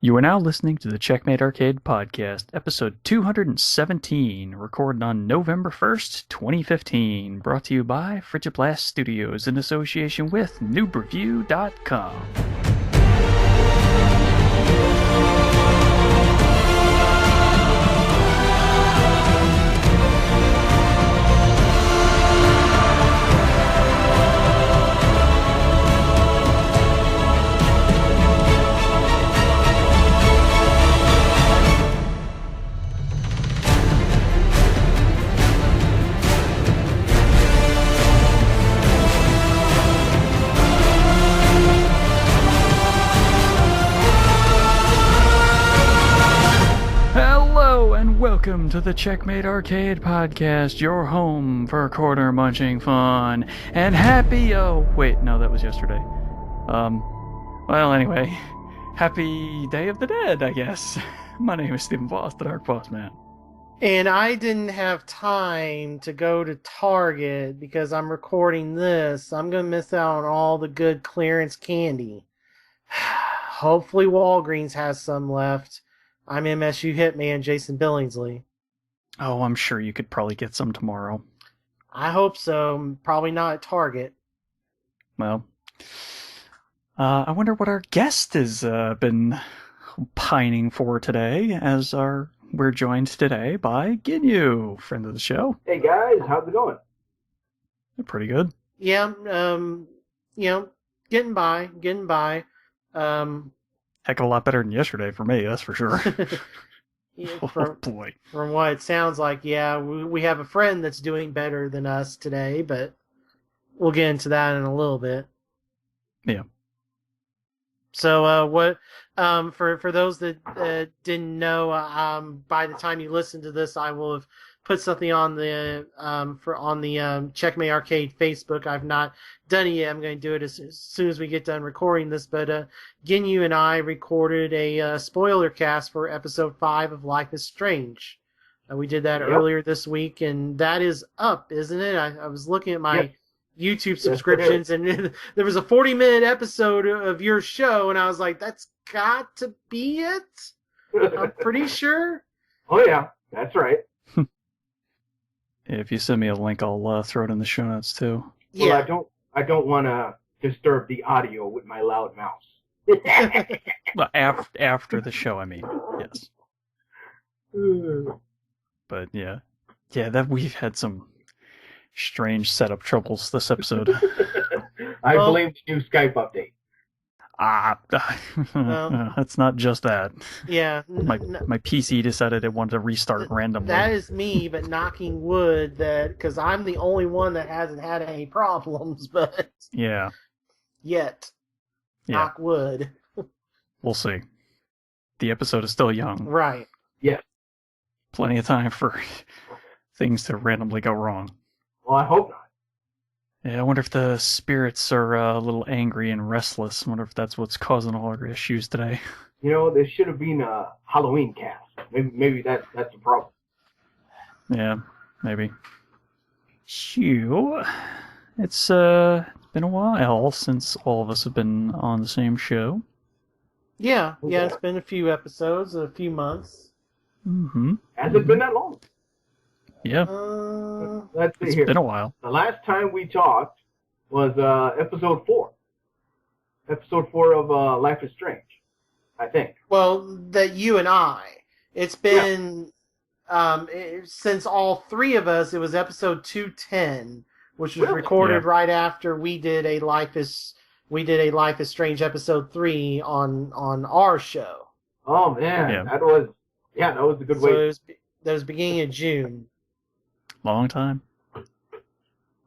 You are now listening to the Checkmate Arcade Podcast, episode 217, recorded on November 1st, 2015, brought to you by Frigiblast Studios in association with NoobReview.com. Hello and welcome to the Checkmate Arcade Podcast, your home for corner munching fun and happy. Oh, wait, no, that was yesterday. Well, anyway, happy Day of the Dead, I guess. My name is Stephen Voss, the Dark Boss Man. And I didn't have time to go to Target because I'm recording this. I'm going to miss out on all the good clearance candy. Hopefully Walgreens has some left. I'm MSU Hitman Jason Billingsley. Oh, I'm sure you could probably get some tomorrow. I hope so. Probably not at Target. Well, I wonder what our guest has been pining for today, as we're joined today by Ginyu, friend of the show. Hey guys, how's it going? Pretty good. Yeah, getting by. Heck of a lot better than yesterday for me, that's for sure. Yeah, Oh boy. From what it sounds like, yeah, we have a friend that's doing better than us today, but we'll get into that in a little bit. Yeah. So, for those that didn't know, by the time you listen to this, I will have put something on the Checkmate Arcade Facebook. I've not done it yet. I'm going to do it as soon as we get done recording this. But Ginyu and I recorded a spoiler cast for episode 5 of Life is Strange. We did that earlier this week, and that is up, isn't it? I was looking at my YouTube subscriptions, and there was a 40-minute episode of your show, and I was like, that's got to be it? I'm pretty sure. Oh yeah, that's right. If you send me a link, I'll throw it in the show notes too. Yeah. Well, I don't want to disturb the audio with my loud mouse. Well, after the show, I mean, yes. But yeah, that we've had some strange setup troubles this episode. I blame the new Skype update. It's not just that. Yeah. My PC decided it wanted to restart randomly. That is me, but knocking wood, because I'm the only one that hasn't had any problems, but yeah. Yet. Knock wood. We'll see. The episode is still young. Right. Yeah. Plenty of time for things to randomly go wrong. Well, I hope not. Yeah, I wonder if the spirits are a little angry and restless. I wonder if that's what's causing all our issues today. You know, there should have been a Halloween cast. Maybe that's the problem. Yeah, maybe. So, it's been a while since all of us have been on the same show. Yeah, it's been a few episodes, a few months. Mm-hmm. Has it been that long? Yeah. Let's see It's here. been a while. The last time we talked was episode 4. Episode 4 of Life is Strange, I think. Well, that you and I. It's been since all three of us. It was episode 210, which was recorded right after we did a Life is Strange episode 3 on our show. Oh man, that was a good way. So that was beginning of June. Long time.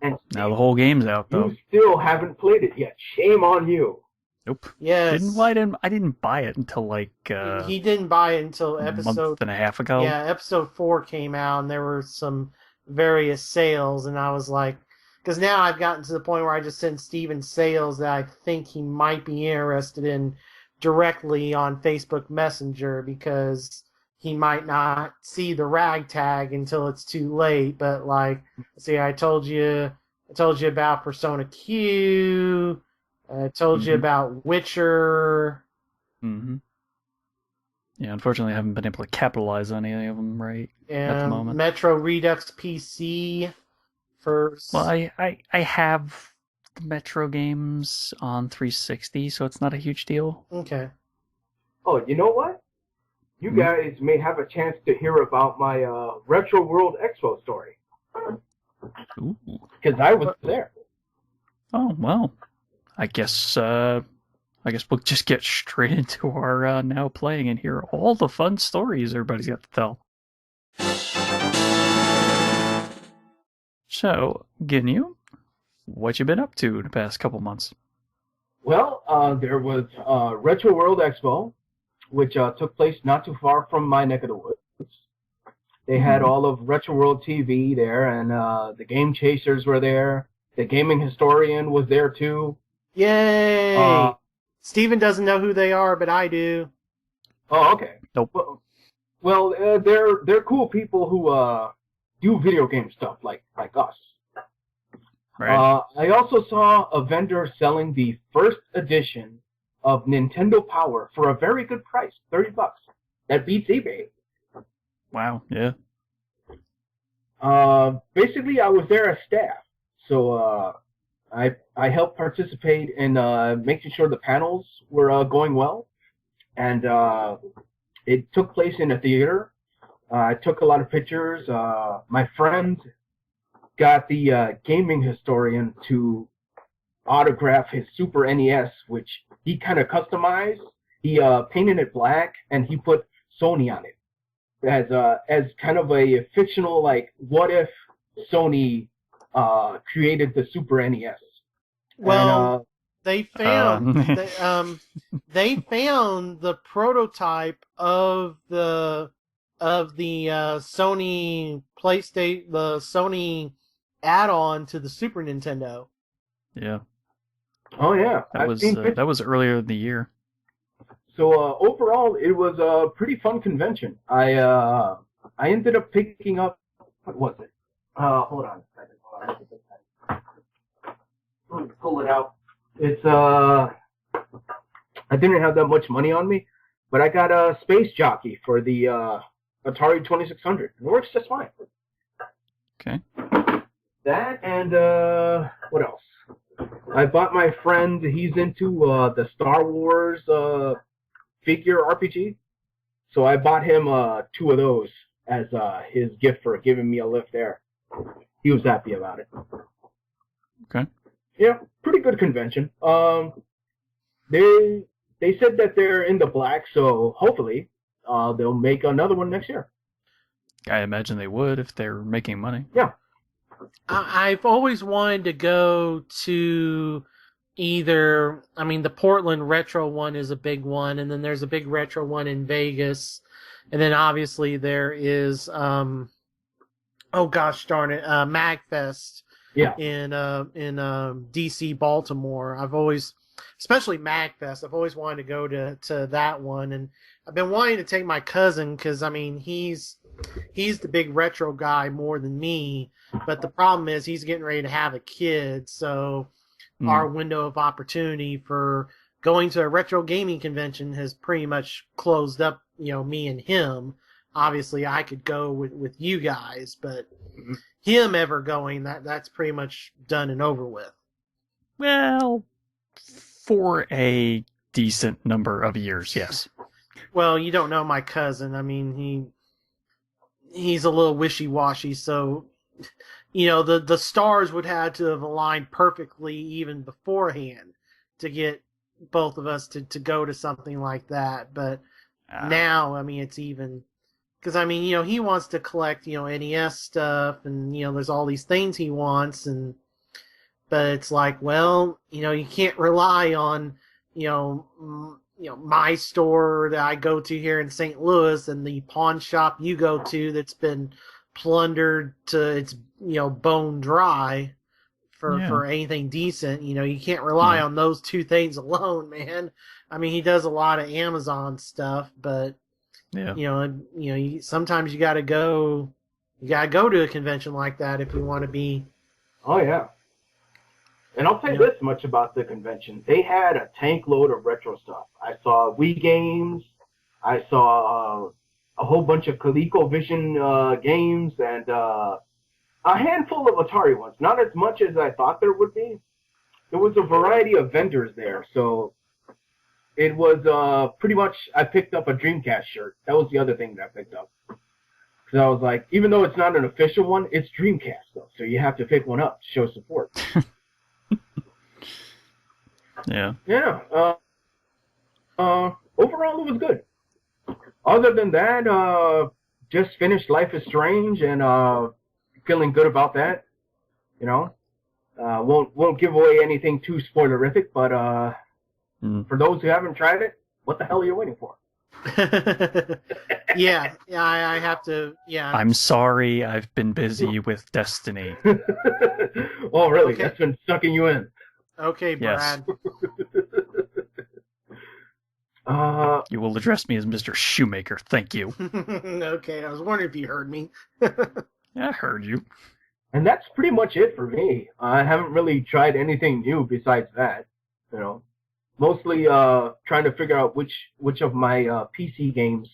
And now the whole game's out, though. You still haven't played it yet. Shame on you. Nope. Yes. I didn't buy it until like he didn't buy it until a episode month and a half ago. Yeah, episode 4 came out, and there were some various sales, and I was like, because now I've gotten to the point where I just send Steven sales that I think he might be interested in directly on Facebook Messenger, because he might not see the rag tag until it's too late. But like, see, I told you about Persona Q. I told you about Witcher. Mm-hmm. Yeah, unfortunately, I haven't been able to capitalize on any of them right at the moment. Metro Redux PC for. Well, I have the Metro games on 360, so it's not a huge deal. Okay. Oh, you know what? You guys may have a chance to hear about my Retro World Expo story. Ooh. Because I was there. Oh, well. I guess we'll just get straight into our now playing and hear all the fun stories everybody's got to tell. So, Ginyu, what you been up to the past couple months? Well, there was Retro World Expo, which took place not too far from my neck of the woods. They had all of Retro World TV there, and the Game Chasers were there. The Gaming Historian was there too. Yay! Steven doesn't know who they are, but I do. Oh, okay. Nope. Well, they're cool people who do video game stuff like us. Right. I also saw a vendor selling the first edition of Nintendo Power for a very good price, $30. That beats eBay. Wow, yeah. Basically, I was there as staff, so I helped participate in making sure the panels were going well, and it took place in a theater. I took a lot of pictures. My friend got the Gaming Historian to autograph his Super NES, which he kind of customized. He painted it black, and he put Sony on it as kind of a fictional, like, what if Sony created the Super NES? Well, And, they found they found the prototype of the Sony PlayStation, the Sony add-on to the Super Nintendo. Yeah. oh yeah, That was earlier in the year. So overall, it was a pretty fun convention. I ended up picking up, what was it? Hold on a second. Let me pull it out. It's I didn't have that much money on me, but I got a Space Jockey for the Atari 2600. It works just fine. Okay. That and what else? I bought my friend. He's into the Star Wars figure RPG, so I bought him 2 of those as his gift for giving me a lift there. He was happy about it. Okay. Yeah, pretty good convention. They said that they're in the black, so hopefully they'll make another one next year. I imagine they would if they're making money. Yeah. I've always wanted to go to either, I mean, the Portland Retro one is a big one, and then there's a big retro one in Vegas, and then obviously there is, oh gosh darn it, MagFest. Yeah. In DC, Baltimore. I've always, especially MagFest, I've always wanted to go to that one, and I've been wanting to take my cousin because I mean he's the big retro guy more than me, but the problem is he's getting ready to have a kid, so our window of opportunity for going to a retro gaming convention has pretty much closed up. You know, me and him. Obviously, I could go with you guys, but him ever going, that's pretty much done and over with. Well, for a decent number of years, yes. Well, you don't know my cousin. I mean, he's a little wishy-washy, so you know the stars would have to have aligned perfectly even beforehand to get both of us to go to something like that. But now, I mean, it's even. Because, I mean, you know, he wants to collect, you know, NES stuff, and, you know, there's all these things he wants, but it's like, well, you know, you can't rely on, you know, my store that I go to here in St. Louis and the pawn shop you go to that's been plundered to its, you know, bone dry for anything decent. You know, you can't rely on those 2 things alone, man. I mean, he does a lot of Amazon stuff, but... Yeah. You know, sometimes you gotta go to a convention like that if you want to be. Oh yeah. And I'll tell you this much about the convention: they had a tank load of retro stuff. I saw Wii games, I saw a whole bunch of ColecoVision games and a handful of Atari ones. Not as much as I thought there would be. There was a variety of vendors there, so it was pretty much. I picked up a Dreamcast shirt. That was the other thing that I picked up. Because I was like, even though it's not an official one, it's Dreamcast though, so you have to pick one up to show support. Yeah. Yeah. Overall, it was good. Other than that, just finished Life is Strange and feeling good about that. You know, won't give away anything too spoilerific, but for those who haven't tried it, what the hell are you waiting for? Yeah, I have to. Yeah, I'm sorry, I've been busy with Destiny. Oh, really? Okay. That's been sucking you in. Okay, Yes. Brad. You will address me as Mr. Shoemaker, thank you. Okay, I was wondering if you heard me. Yeah, I heard you. And that's pretty much it for me. I haven't really tried anything new besides that. You know, mostly trying to figure out which of my PC games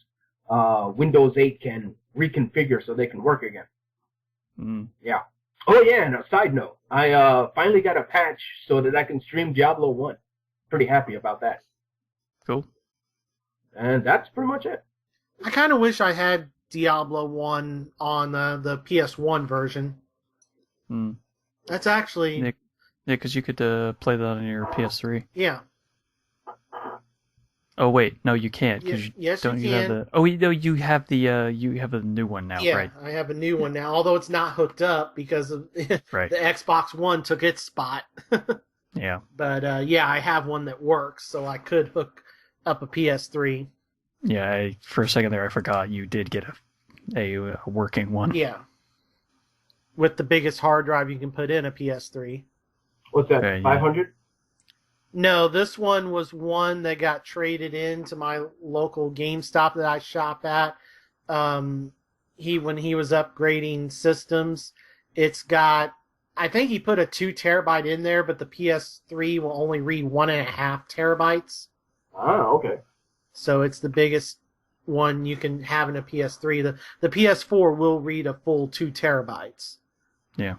Windows 8 can reconfigure so they can work again. Yeah. Oh yeah, and a side note, I finally got a patch so that I can stream Diablo 1. Pretty happy about that. Cool. And that's pretty much it. I kind of wish I had Diablo 1 on the PS1 version. That's actually... Yeah, because you could play that on your PS3. Yeah. Oh wait, no, you can't. Yes, don't you you have can. the? Oh, you have the you have a new one now, Yeah, right? I have a new one now, although it's not hooked up because of Right. the Xbox One took its spot. Yeah. But yeah, I have one that works, so I could hook up a PS3. Yeah, for a second there, I forgot you did get a working one. Yeah. With the biggest hard drive you can put in a PS3. What's that, Yeah. 500? No, this one was one that got traded into my local GameStop that I shop at. When he was upgrading systems, it's got, I think he put a 2 terabyte in there, but the PS3 will only read 1.5 terabytes. Ah, okay. So it's the biggest one you can have in a PS3. The PS4 will read a full 2 terabytes. Yeah.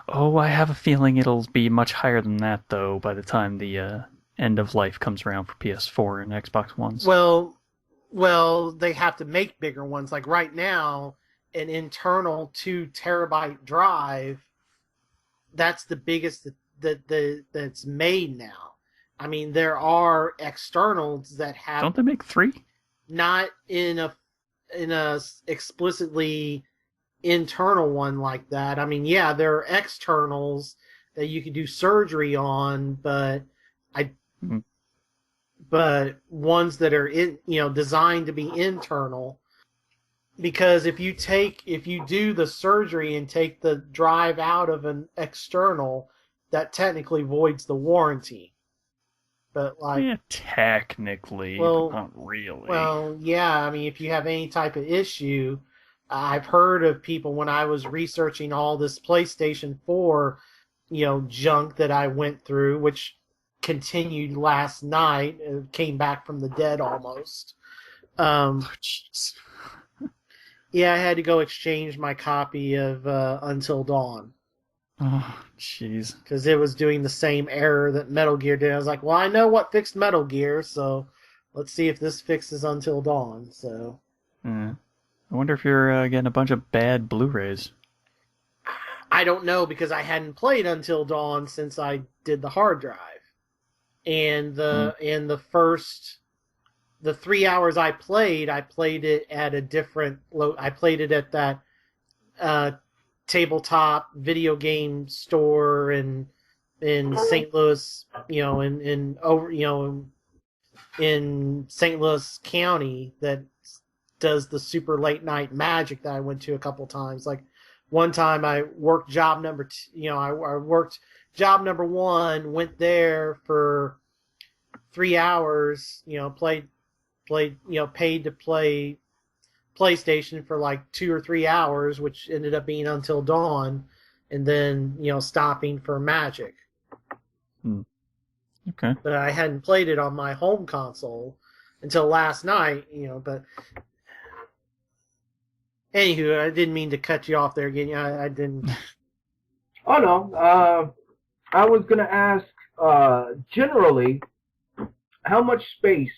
Oh, I have a feeling it'll be much higher than that, though, by the time the end of life comes around for PS4 and Xbox Ones. Well, they have to make bigger ones. Like right now, an internal 2 terabyte drive, that's the biggest that's made now. I mean, there are externals that have... Don't they make 3? Not in a explicitly internal one like that. I mean, yeah, there are externals that you can do surgery on, but but ones that are designed to be internal. Because if you do the surgery and take the drive out of an external, that technically voids the warranty. But yeah, technically, but not really. Well, yeah, I mean, if you have any type of issue, I've heard of people when I was researching all this PlayStation 4, junk that I went through, which continued last night, came back from the dead almost. Jeez. Yeah, I had to go exchange my copy of Until Dawn. Oh, jeez. Because it was doing the same error that Metal Gear did. I was like, well, I know what fixed Metal Gear, so let's see if this fixes Until Dawn. So, I wonder if you're getting a bunch of bad Blu-rays. I don't know, because I hadn't played Until Dawn since I did the hard drive. And the 3 hours I played it at a different... I played it at that tabletop video game store in St. Louis, in St. Louis County that does the super late night magic that I went to a couple times. Like one time I worked job number I worked job number 1, went there for 3 hours, paid to play PlayStation for like 2 or 3 hours, which ended up being Until Dawn, and then stopping for Magic. Okay. But I hadn't played it on my home console, until last night, but anywho, I didn't mean to cut you off there again. I didn't. Oh, no. I was going to ask, generally, how much space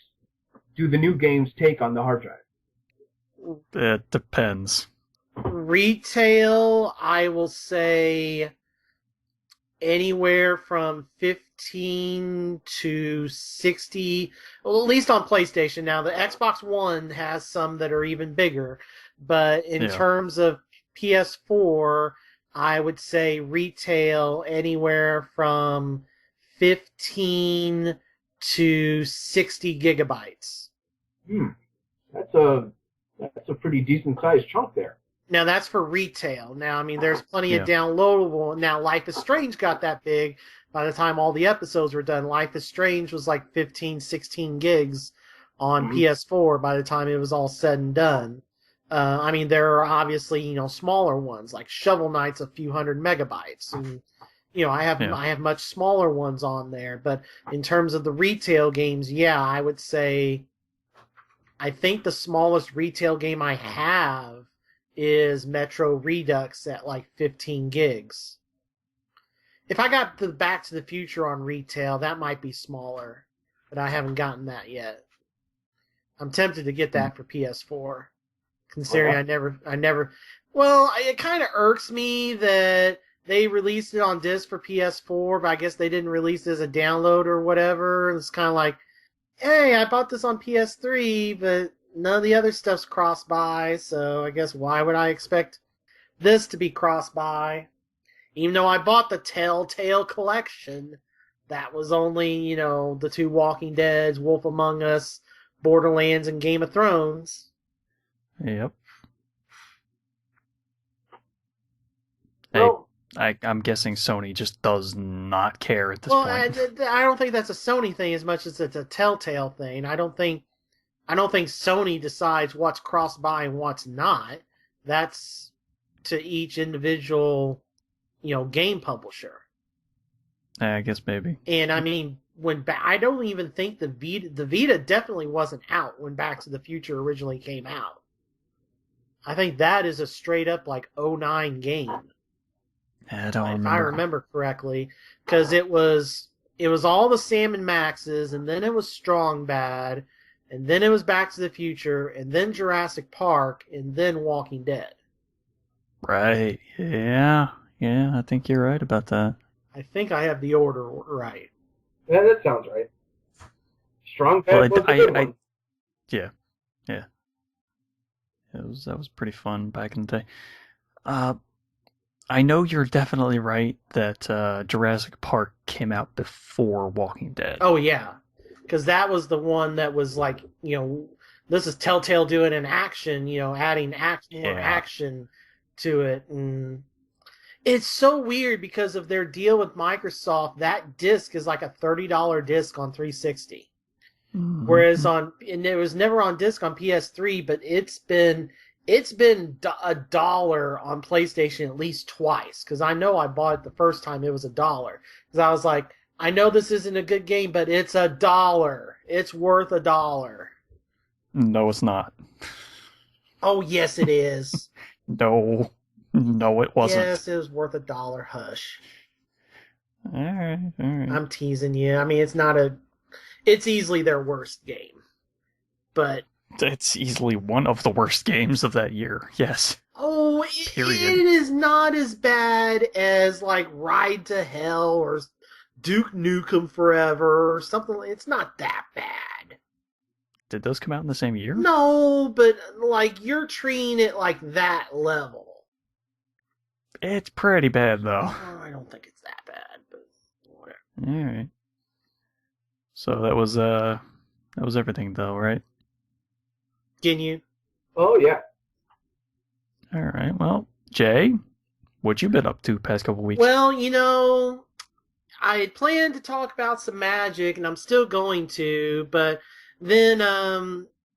do the new games take on the hard drive? It depends. Retail, I will say anywhere from 15 to 60, well, at least on PlayStation. Now, the Xbox One has some that are even bigger, but in terms of PS4, I would say retail anywhere from 15 to 60 gigabytes. That's a pretty decent sized chunk there. Now, that's for retail. Now, I mean, there's plenty of downloadable. Now, Life is Strange got that big by the time all the episodes were done. Life is Strange was like 15, 16 gigs on PS4 by the time it was all said and done. I mean, there are obviously, smaller ones, like Shovel Knight's a few hundred megabytes. And, I have much smaller ones on there. But in terms of the retail games, I would say I think the smallest retail game I have is Metro Redux at like 15 gigs. If I got the Back to the Future on retail, that might be smaller, but I haven't gotten that yet. I'm tempted to get that for PS4, considering I never. Well, it kind of irks me that they released it on disc for PS4, but I guess they didn't release it as a download or whatever. It's kind of like, hey, I bought this on PS3, but none of the other stuff's cross-buy, so I guess why would I expect this to be cross-buy? Even though I bought the Telltale collection, that was only, the 2 Walking Deads, Wolf Among Us, Borderlands, and Game of Thrones. Yep. Well, I'm guessing Sony just does not care at this point. Well, I don't think that's a Sony thing as much as it's a Telltale thing. I don't think Sony decides what's cross-buy and what's not. That's to each individual, game publisher. I guess maybe. And I mean, I don't even think the Vita definitely wasn't out when Back to the Future originally came out. I think that is a straight up like 2009 game. I don't remember. If I remember correctly, because it was all the Sam and Maxes, and then it was Strong Bad, and then it was Back to the Future, and then Jurassic Park, and then Walking Dead. Right. Yeah, I think you're right about that. I think I have the order right. Yeah, that sounds right. Strong Bad was a good one. Yeah. That was pretty fun back in the day. I know you're definitely right that Jurassic Park came out before Walking Dead. Oh, yeah. Because that was the one that was like, this is Telltale doing an action, adding more action to it. And it's so weird because of their deal with Microsoft. That disc is like a $30 disc on 360. Mm-hmm. Whereas and it was never on disc on PS3, but it's been $1 on PlayStation at least twice. Because I know I bought it the first time it was $1. Because I was like, I know this isn't a good game, but it's $1. It's worth $1. No, it's not. Oh, yes, it is. No, it wasn't. Yes, it was worth $1. Hush. All right. I'm teasing you. I mean, it's easily their worst game. But it's easily one of the worst games of that year. Yes. Oh, it is not as bad as like Ride to Hell or Duke Nukem Forever or something. It's not that bad. Did those come out in the same year? No, but like you're treating it like that level. It's pretty bad though. Oh, I don't think it's that bad, but whatever. All right. So that was everything though, right? Ginyu. Oh yeah. All right. Well, Jay, what you been up to past couple weeks? Well, I had planned to talk about some Magic, and I'm still going to, but then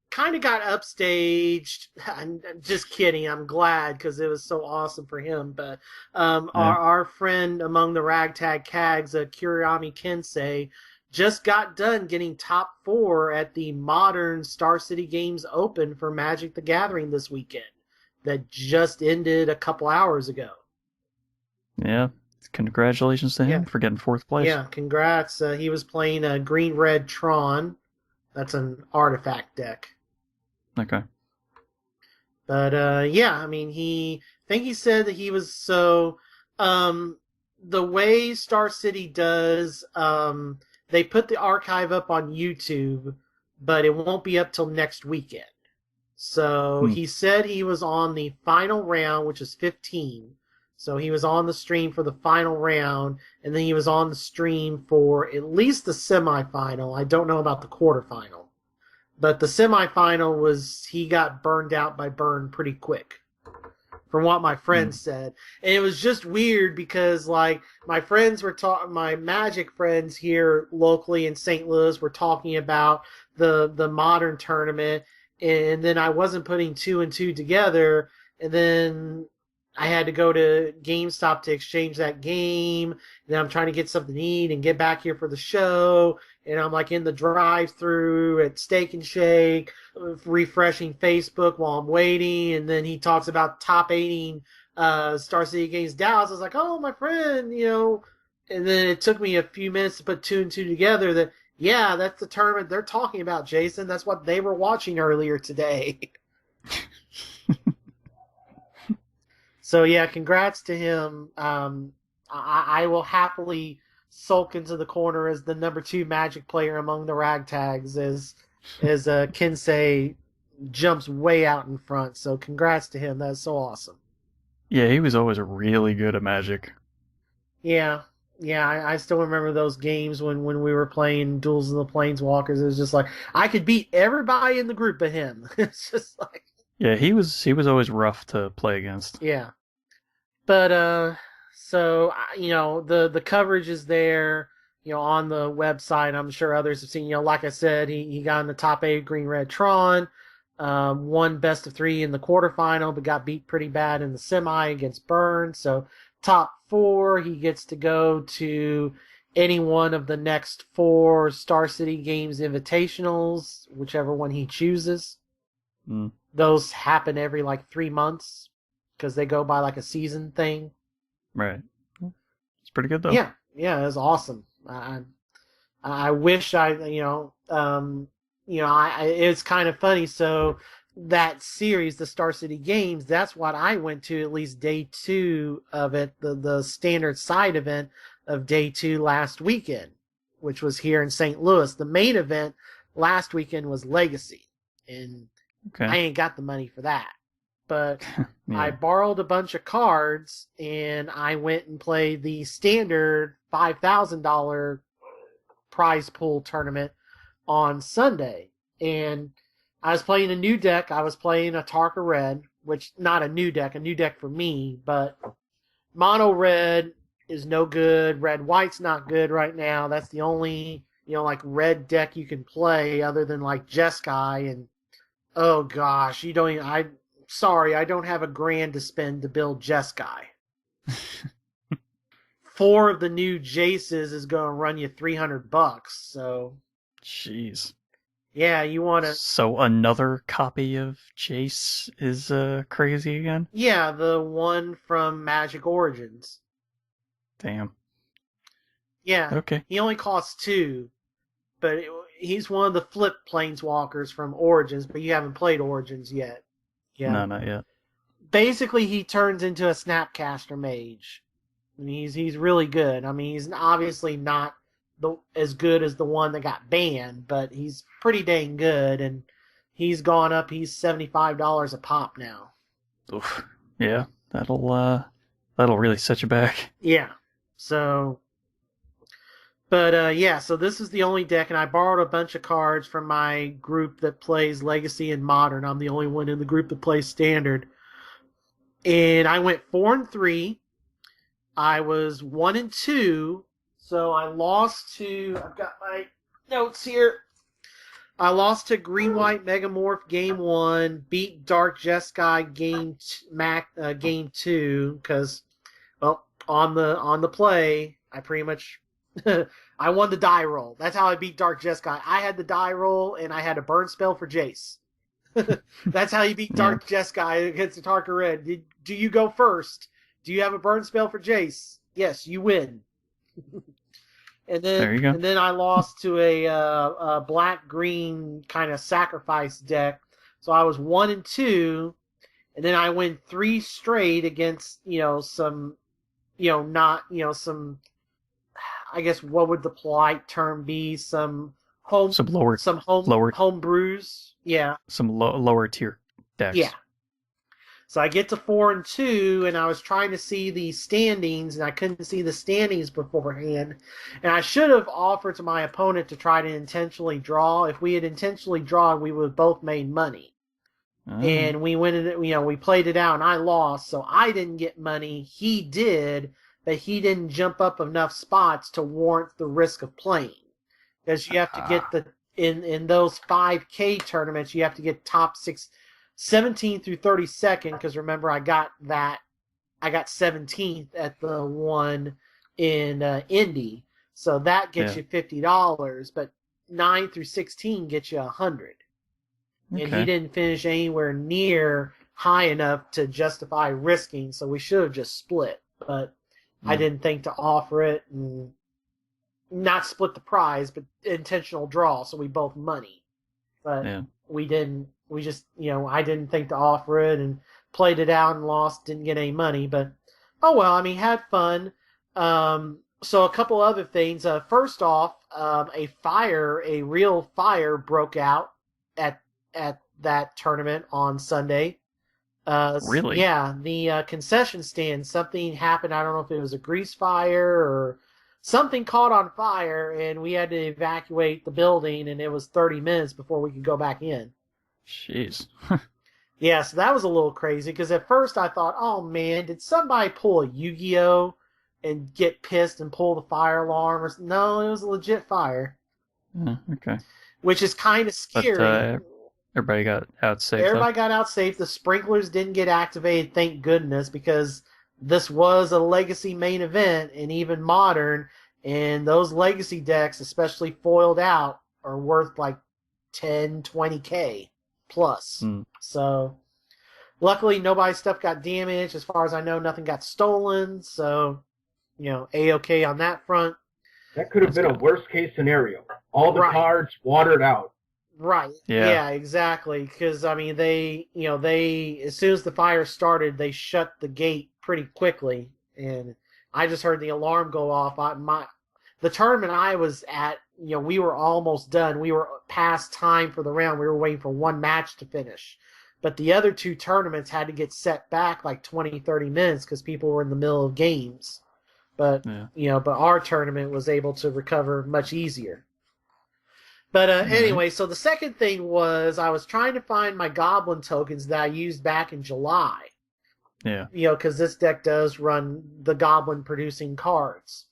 kind of got upstaged. I'm just kidding. I'm glad because it was so awesome for him. But our friend among the Ragtag Cags, Kuriyami Kensei, just got done getting top 4 at the Modern Star City Games Open for Magic the Gathering this weekend. That just ended a couple hours ago. Yeah. Congratulations to him for getting 4th place. Yeah, congrats. He was playing Green-Red Tron. That's an artifact deck. Okay. But yeah, I mean, I think he said that he was the way Star City does, they put the archive up on YouTube, but it won't be up till next weekend. So he said he was on the final round, which is 15. So he was on the stream for the final round, and then he was on the stream for at least the semifinal. I don't know about the quarterfinal. But the semifinal was, he got burned out by Burn pretty quick, from what my friends said. And it was just weird because, like, my friends were my Magic friends here locally in St. Louis were talking about the Modern tournament, and then I wasn't putting 2 and 2 together, and then I had to go to GameStop to exchange that game, and then I'm trying to get something to eat and get back here for the show, and I'm like in the drive-thru at Steak and Shake, refreshing Facebook while I'm waiting, and then he talks about top 8ing Star City Games Dallas. I was like, oh, my friend, and then it took me a few minutes to put 2 and 2 together that, yeah, that's the tournament they're talking about, Jason. That's what they were watching earlier today. So, yeah, congrats to him. I will happily sulk into the corner as the number 2 Magic player among the ragtags as Kensei jumps way out in front. So congrats to him. That's so awesome. Yeah, he was always really good at Magic. Yeah. I still remember those games when we were playing Duels of the Planeswalkers. It was just like, I could beat everybody in the group but him. It's just like... Yeah, he was always rough to play against. Yeah. But, so, the coverage is there, on the website. I'm sure others have seen, like I said, he got in the top 8 Green-Red Tron, won best of 3 in the quarterfinal, but got beat pretty bad in the semi against Burn. So, top 4, he gets to go to any one of the next 4 Star City Games Invitationals, whichever one he chooses. Those happen every, 3 months, because they go by, a season thing. Right. It's pretty good, though. Yeah, it was awesome. I wish it's kind of funny. So that series, the Star City Games, that's what I went to at least day 2 of it, the standard side event of day 2 last weekend, which was here in St. Louis. The main event last weekend was Legacy, and I ain't got the money for that. But yeah. I borrowed a bunch of cards, and I went and played the standard $5,000 prize pool tournament on Sunday. And I was playing a new deck. I was playing a Tarka Red, which not a new deck for me, but mono red is no good. Red white's not good right now. That's the only, red deck you can play other than Jeskai. And oh gosh, sorry, I don't have a grand to spend to build Jeskai. 4 of the new Jaces is going to run you $300, so... Jeez. Yeah, you want to... So another copy of Jace is crazy again? Yeah, the one from Magic Origins. Damn. Yeah. Okay. He only costs 2, but he's one of the flip planeswalkers from Origins, but you haven't played Origins yet. Yeah. No, not yet. Basically, he turns into a Snapcaster Mage. I mean, he's really good. I mean, he's obviously not as good as the one that got banned, but he's pretty dang good, and he's gone up. He's $75 a pop now. Oof. Yeah, that'll really set you back. Yeah. So, but yeah, so this is the only deck, and I borrowed a bunch of cards from my group that plays Legacy and Modern. I'm the only one in the group that plays Standard. And I went 4-3. I was 1-2, so I lost to... I've got my notes here. I lost to Green White Megamorph Game 1, beat Dark Jeskai Game 2, because, well, on the play, I pretty much I won the die roll. That's how I beat Dark Jeskai. I had the die roll, and I had a burn spell for Jace. That's how you beat Dark Jeskai against the Tarka Red. Do you go first? Do you have a burn spell for Jace? Yes, you win. And then, there you go. And then I lost to a black-green kind of sacrifice deck. So I was 1-2, and then I went 3 straight against, some, some, I guess, what would the polite term be? Some home brews. Yeah. Some lower tier decks. Yeah. So I get to 4-2, and I was trying to see the standings, and I couldn't see the standings beforehand. And I should have offered to my opponent to try to intentionally draw. If we had intentionally drawn, we would have both made money. Oh. And we went in, we played it out, and I lost, so I didn't get money. He did, but he didn't jump up enough spots to warrant the risk of playing. Because you have to get in those 5K tournaments, you have to get top 17 through 32nd, because remember I got 17th at the one in Indy, so that gets you $50, but 9 through 16 gets you $100. Okay. And he didn't finish anywhere near high enough to justify risking, so we should have just split, but I didn't think to offer it, and not split the prize, but intentional draw, so we both money. But we didn't. We just, I didn't think to offer it and played it out and lost, didn't get any money. But, oh well, I mean, had fun. So a couple other things. First off, a real fire broke out at that tournament on Sunday. Really? Yeah, the concession stand, something happened. I don't know if it was a grease fire or something caught on fire, and we had to evacuate the building, and it was 30 minutes before we could go back in. Jeez. Yeah, so that was a little crazy, because at first I thought, oh man, did somebody pull a Yu-Gi-Oh! And get pissed and pull the fire alarm? No, it was a legit fire. Okay. Which is kind of scary. But, everybody got out safe. Everybody got out safe. The sprinklers didn't get activated, thank goodness, because this was a legacy main event, and even modern, and those legacy decks, especially foiled out, are worth like 10, 20K plus. So luckily nobody's stuff got damaged. As far as I know, nothing got stolen, so A-okay on that front. That could have been a worst case scenario. All the cards watered out. Right. Yeah, exactly. Because I mean, they as soon as the fire started, they shut the gate pretty quickly, and I just heard the alarm go off. The tournament I was at, we were almost done. We were past time for the round. We were waiting for one match to finish. But the other 2 tournaments had to get set back like 20, 30 minutes because people were in the middle of games. But, but our tournament was able to recover much easier. But anyway, so the second thing was I was trying to find my Goblin tokens that I used back in July. Yeah. Because this deck does run the Goblin producing cards.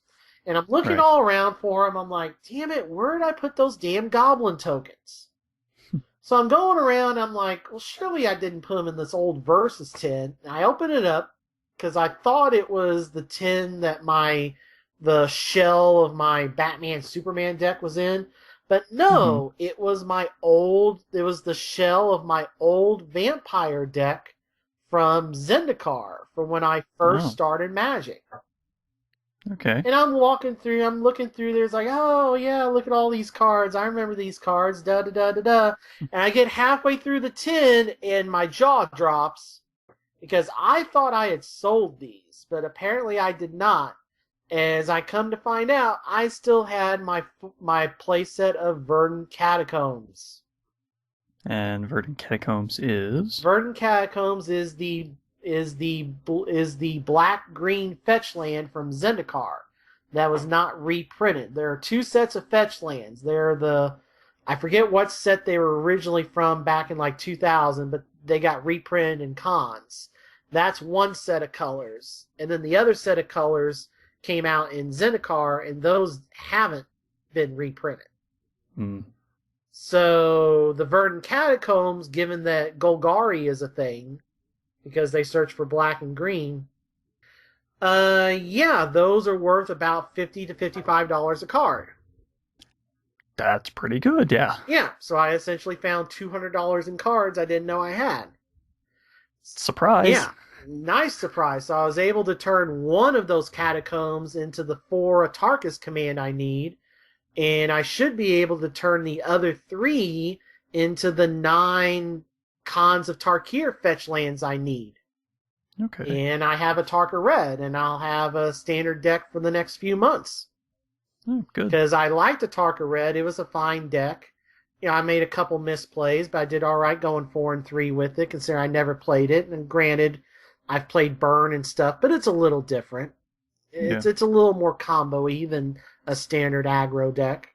And I'm looking all around for them. I'm like, damn it, where did I put those damn Goblin tokens? So I'm going around. I'm like, well, surely I didn't put them in this old Versus tin. And I open it up because I thought it was the tin that the shell of my Batman Superman deck was in. But no, it was the shell of my old Vampire deck from Zendikar, from when I first started Magic. Okay. And I'm looking through, there's like, oh yeah, look at all these cards. I remember these cards, da-da-da-da-da. And I get halfway through the tin, and my jaw drops, because I thought I had sold these, but apparently I did not. As I come to find out, I still had my playset of Verdant Catacombs. And Verdant Catacombs is? Verdant Catacombs is the black-green fetch land from Zendikar that was not reprinted. There are 2 sets of fetch lands. I forget what set they were originally from back in like 2000, but they got reprinted in cons. That's one set of colors. And then the other set of colors came out in Zendikar, and those haven't been reprinted. So the Verdant Catacombs, given that Golgari is a thing, because they search for black and green, those are worth about $50 to $55 a card. That's pretty good, yeah. Yeah, so I essentially found $200 in cards I didn't know I had. Surprise. Yeah, nice surprise. So I was able to turn one of those catacombs into the 4 Atarkus command I need, and I should be able to turn the other 3 into the 9 Khans of Tarkir fetch lands I need. Okay. And I have a Tarka Red, and I'll have a standard deck for the next few months. Oh, good. Because I liked the Tarka Red. It was a fine deck. You know, I made a couple misplays, but I did all right going 4-3 with it, considering I never played it. And granted, I've played Burn and stuff, but it's a little different. It's a little more combo-y than a standard aggro deck.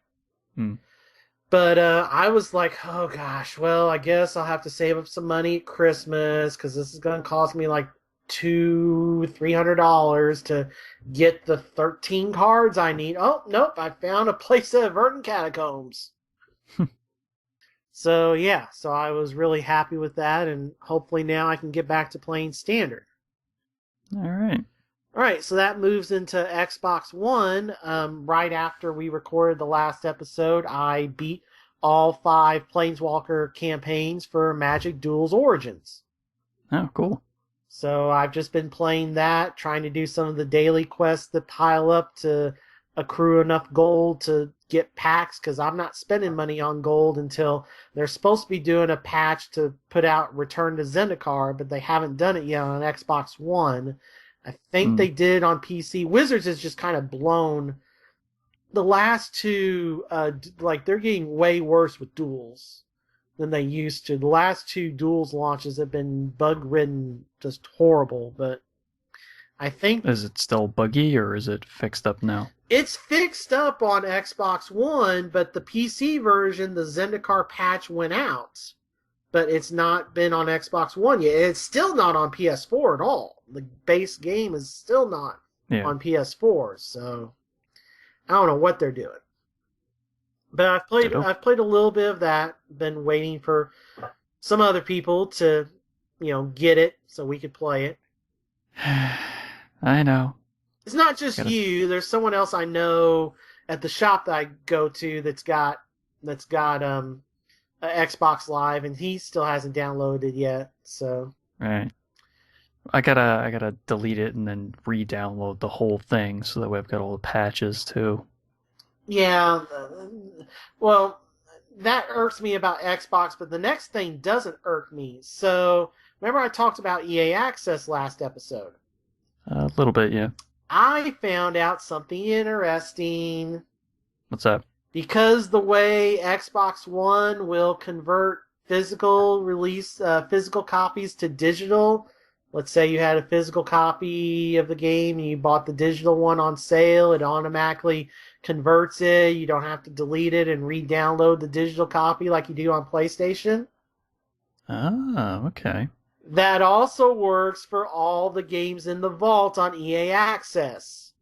But I was like, oh gosh, well, I guess I'll have to save up some money at Christmas, because this is going to cost me like $200-$300 to get the 13 cards I need. Oh, nope, I found a place at Verdant Catacombs. So, yeah, so I was really happy with that, and hopefully now I can get back to playing Standard. All right. All right, so that moves into Xbox One. Right after we recorded the last episode, I beat all 5 Planeswalker campaigns for Magic Duels Origins. Oh, cool. So I've just been playing that, trying to do some of the daily quests that pile up to accrue enough gold to get packs, because I'm not spending money on gold until they're supposed to be doing a patch to put out Return to Zendikar, but they haven't done it yet on Xbox One. I think they did on PC. Wizards has just kind of blown the last 2, like they're getting way worse with duels than they used to. The last 2 duels launches have been bug-ridden, just horrible, but I think... Is it still buggy, or is it fixed up now? It's fixed up on Xbox One, but the PC version, the Zendikar patch went out. But it's not been on Xbox One yet. It's still not on PS4 at all. The base game is still not on PS4, so I don't know what they're doing. But I've played a little bit of that. Been waiting for some other people to, get it so we could play it. I know. It's not just you. There's someone else I know at the shop that I go to that's got Xbox Live, and he still hasn't downloaded yet. So right. I gotta delete it and then re-download the whole thing so that way I've got all the patches too. Yeah, well, that irks me about Xbox, but the next thing doesn't irk me. So, remember I talked about EA Access last episode? A little bit, yeah. I found out something interesting. What's that? Because the way Xbox One will convert physical copies to digital. Let's say you had a physical copy of the game and you bought the digital one on sale. It automatically converts it. You don't have to delete it and re-download the digital copy like you do on PlayStation. Oh, okay. That also works for all the games in the vault on EA Access.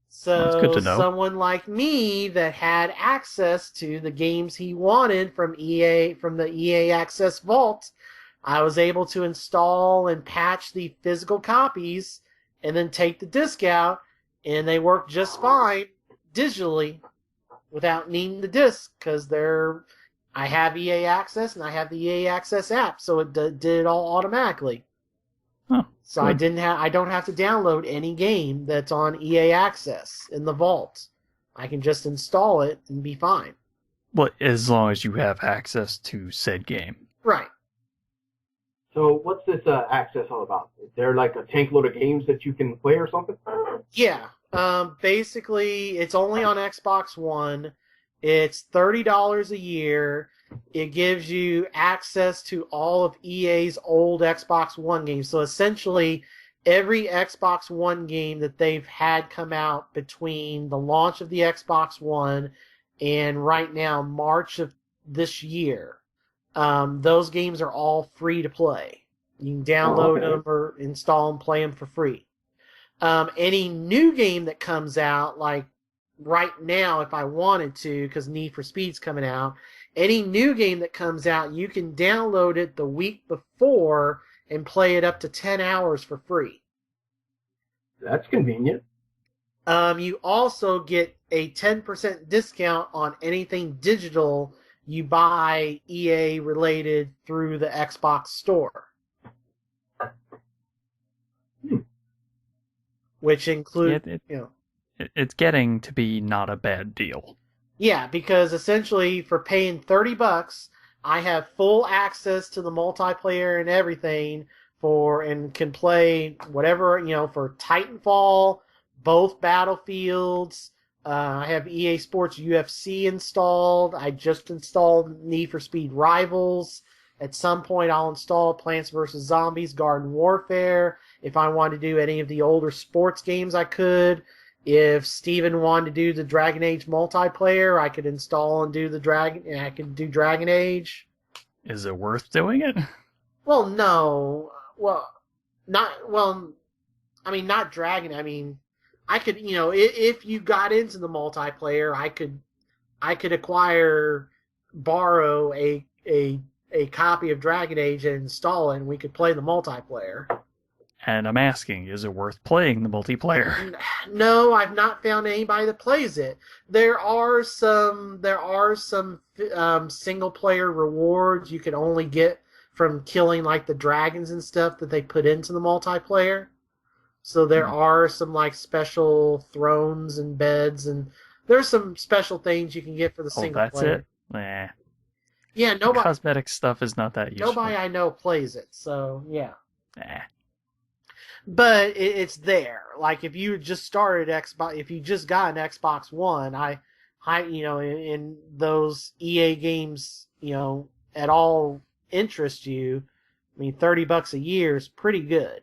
So that's good to know. Someone like me that had access to the games he wanted from the EA Access vault, I was able to install and patch the physical copies and then take the disc out, and they work just fine digitally without needing the disc, because I have EA Access and I have the EA Access app, so it did it all automatically. Oh, so good. I don't have to download any game that's on EA Access in the vault. I can just install it and be fine. Well, as long as you have access to said game. Right. So what's this access all about? Is there like a tank load of games that you can play or something? Yeah. Basically, it's only on Xbox One. It's $30 a year. It gives you access to all of EA's old Xbox One games. So essentially, every Xbox One game that they've had come out between the launch of the Xbox One and right now, March of this year, those games are all free to play. You can download them or install them, play them for free. Any new game that comes out, like right now, if I wanted to, because Need for Speed's coming out, any new game that comes out, you can download it the week before and play it up to 10 hours for free. That's convenient. You also get a 10% discount on anything digital you buy EA related through the Xbox store. Which includes, it's getting to be not a bad deal. Yeah, because essentially for paying $30, I have full access to the multiplayer and everything and can play whatever, for Titanfall, both Battlefields. I have EA Sports UFC installed. I just installed Need for Speed Rivals. At some point, I'll install Plants vs. Zombies Garden Warfare. If I want to do any of the older sports games, I could. If Steven wanted to do the Dragon Age multiplayer, I could install and do I could do Dragon Age. Is it worth doing it? Well, no. Not Dragon. I mean, I could, if you got into the multiplayer, I could borrow a copy of Dragon Age and install it, and we could play the multiplayer. And I'm asking, is it worth playing the multiplayer? No, I've not found anybody that plays it. There are some single player rewards you can only get from killing like the dragons and stuff that they put into the multiplayer. So there are some like special thrones and beds, and there's some special things you can get for the single player. It? Nah. Yeah, nobody. The cosmetic stuff is not that useful. Nobody I know plays it, so yeah. Nah. But it's there. Like if you just started Xbox, if you just got an Xbox One, in those EA games, at all interest you, I mean, $30 a year is pretty good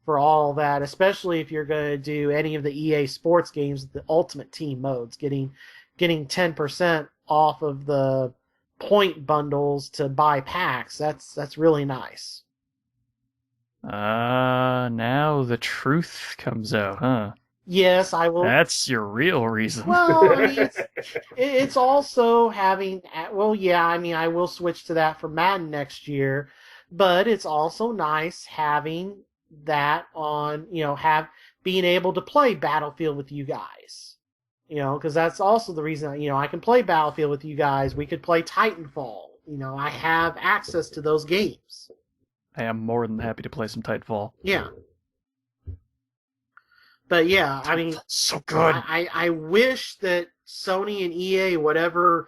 for all that, especially if you're going to do any of the EA Sports games, the Ultimate Team modes, getting 10% off of the point bundles to buy packs. That's really nice. Now the truth comes out, huh? Yes, I will. That's your real reason. Well, I mean, it's also having. Well, yeah, I mean, I will switch to that for Madden next year, but it's also nice having that on. Being able to play Battlefield with you guys. Because that's also the reason. I can play Battlefield with you guys. We could play Titanfall. I have access to those games. I am more than happy to play some Titanfall. Yeah. But yeah, I mean, so good. I wish that Sony and EA, whatever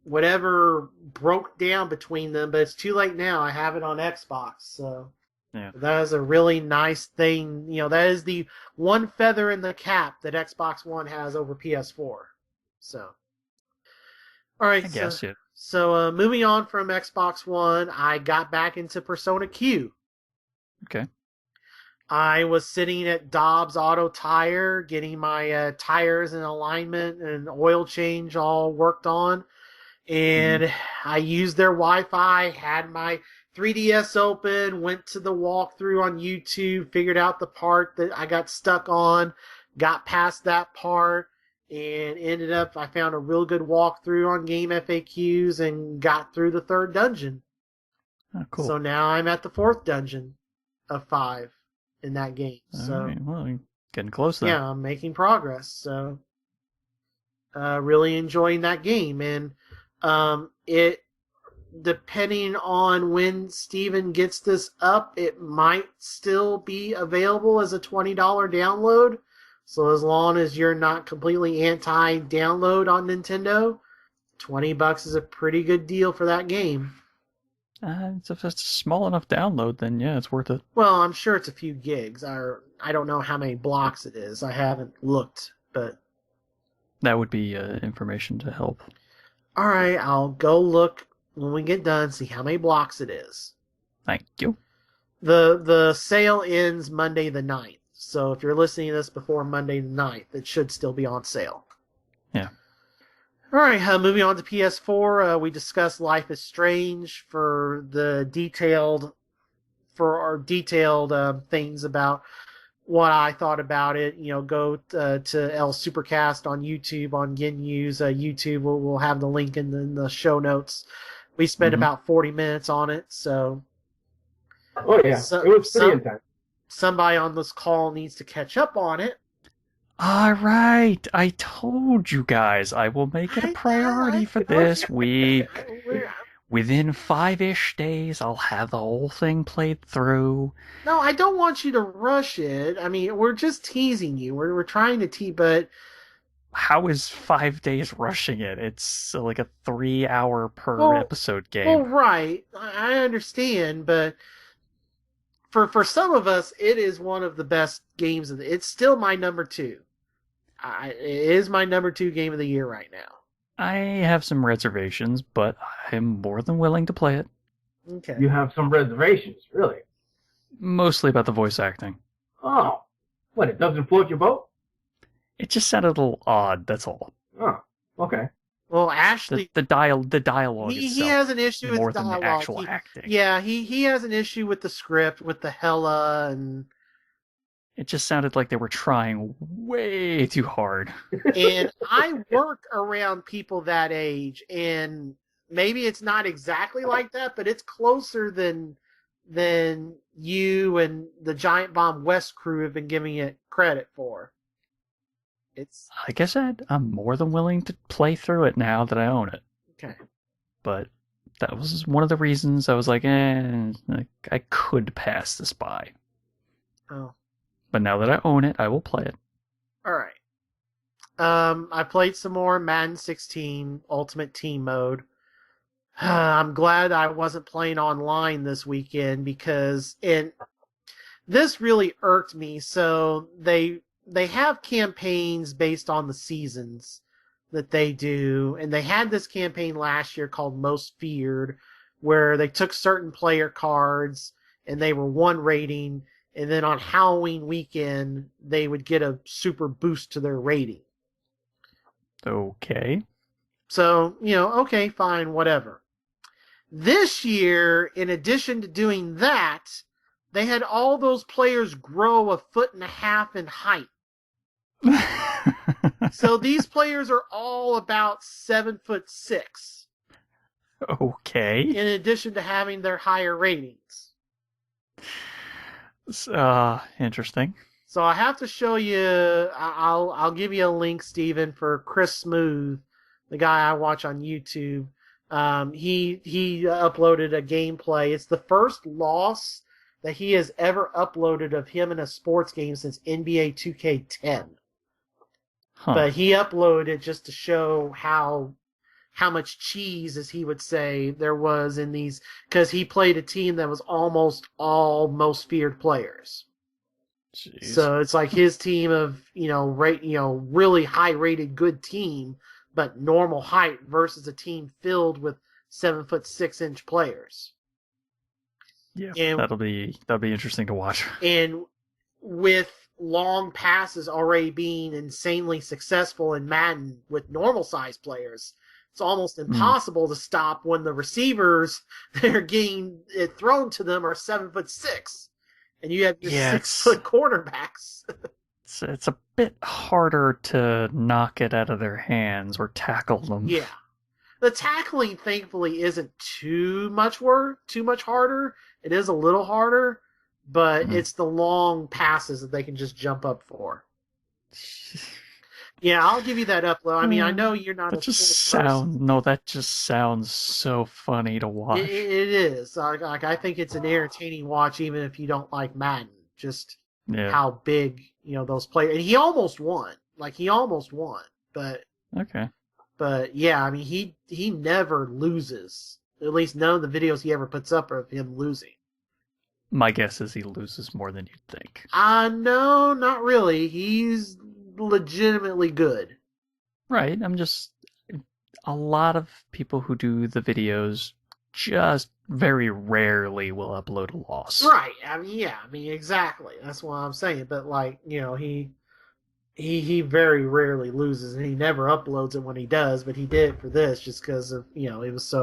broke down between them, but it's too late now. I have it on Xbox, so yeah. That is a really nice thing. That is the one feather in the cap that Xbox One has over PS4. So, all right. I guess it. So moving on from Xbox One, I got back into Persona Q. Okay. I was sitting at Dobbs Auto Tire, getting my tires in alignment and oil change all worked on. And I used their Wi-Fi, had my 3DS open, went to the walkthrough on YouTube, figured out the part that I got stuck on, got past that part, and I found a real good walkthrough on Game FAQs and got through the 3rd dungeon. Oh, cool. So now I'm at the 4th dungeon of 5 in that game. So, all right. Well, you're getting close then. Yeah, I'm making progress. So, really enjoying that game. And it, depending on when Steven gets this up, it might still be available as a $20 download. So as long as you're not completely anti-download on Nintendo, $20 is a pretty good deal for that game. If it's a small enough download, then yeah, it's worth it. Well, I'm sure it's a few gigs. I don't know how many blocks it is. I haven't looked, but that would be information to help. All right, I'll go look when we get done, see how many blocks it is. Thank you. The sale ends Monday the 9th. So if you're listening to this before Monday the 9th, it should still be on sale. Yeah. All right, moving on to PS4, we discussed Life is Strange for our detailed things about what I thought about it. Go to El Supercast on YouTube, on Ginyu's YouTube. We'll have the link in the show notes. We spent about 40 minutes on it, so. Oh yeah, it was pretty intense. Somebody on this call needs to catch up on it. All right, I told you guys I will make it a priority for this week. Within 5-ish days, I'll have the whole thing played through. No, I don't want you to rush it. I mean, we're just teasing you. We're trying to tease, but How is 5 days rushing it? It's like a 3-hour per well, episode well, game. right. I understand, but for some of us, it is one of the best games of the. It's still my number two. It is my number two game of the year right now. I have some reservations, but I'm more than willing to play it. Okay. You have some reservations, really? Mostly about the voice acting. Oh, what? It doesn't float your boat? It just sounded a little odd, that's all. Oh, okay. Well, Ashley, The dialogue he itself, has an issue with more the than dialogue. the actual acting. Yeah, he has an issue with the script, with the hella, and It just sounded like they were trying way too hard. and I work around people that age, and maybe it's not exactly like that, but it's closer than you and the Giant Bomb West crew have been giving it credit for. It's Like I said, I'm more than willing to play through it now that I own it. okay. But that was one of the reasons I was like, I could pass this by. Oh, But now that I own it, I will play it. all right. I played some more Madden 16 Ultimate Team Mode. I'm glad I wasn't playing online this weekend because this really irked me. So they have campaigns based on the seasons that they do, and they had this campaign last year called Most Feared, where they took certain player cards and they were one rating, and then on Halloween weekend they would get a super boost to their rating. Okay. So, okay, fine, whatever. This year, in addition to doing that, they had all those players grow 1.5 feet in height. So these players are all about 7'6". Okay. In addition to having their higher ratings. Interesting. So I have to show you. I'll give you a link, Steven, for Chris Smooth, the guy I watch on YouTube. He uploaded a gameplay. It's the first loss that he has ever uploaded of him in a sports game since NBA 2K10. Huh. But he uploaded it just to show how much cheese, as he would say, there was in these, because he played a team that was almost all Most Feared players. Jeez. So it's like his team of really high rated good team, but normal height versus a team filled with 7'6" players. Yeah, And that'll be interesting to watch. And with long passes already being insanely successful in Madden with normal size players, it's almost impossible to stop when the receivers that are getting it thrown to them are 7'6", and you have your 6-foot quarterbacks. It's a bit harder to knock it out of their hands or tackle them. Yeah, the tackling thankfully isn't too much harder. It is a little harder, but it's the long passes that they can just jump up for. Yeah, I'll give you that upload. I mean, I know you're not. That just sounds so funny to watch. It is. I think it's an entertaining watch, even if you don't like Madden. Just how big those players. And he almost won. But okay. But yeah, I mean, he never loses. At least none of the videos he ever puts up are of him losing. My guess is he loses more than you'd think. No, not really. He's legitimately good. Right. A lot of people who do the videos just very rarely will upload a loss. Right. I mean, exactly. That's what I'm saying. But he very rarely loses, and he never uploads it when he does, but he did it for this just because of, it was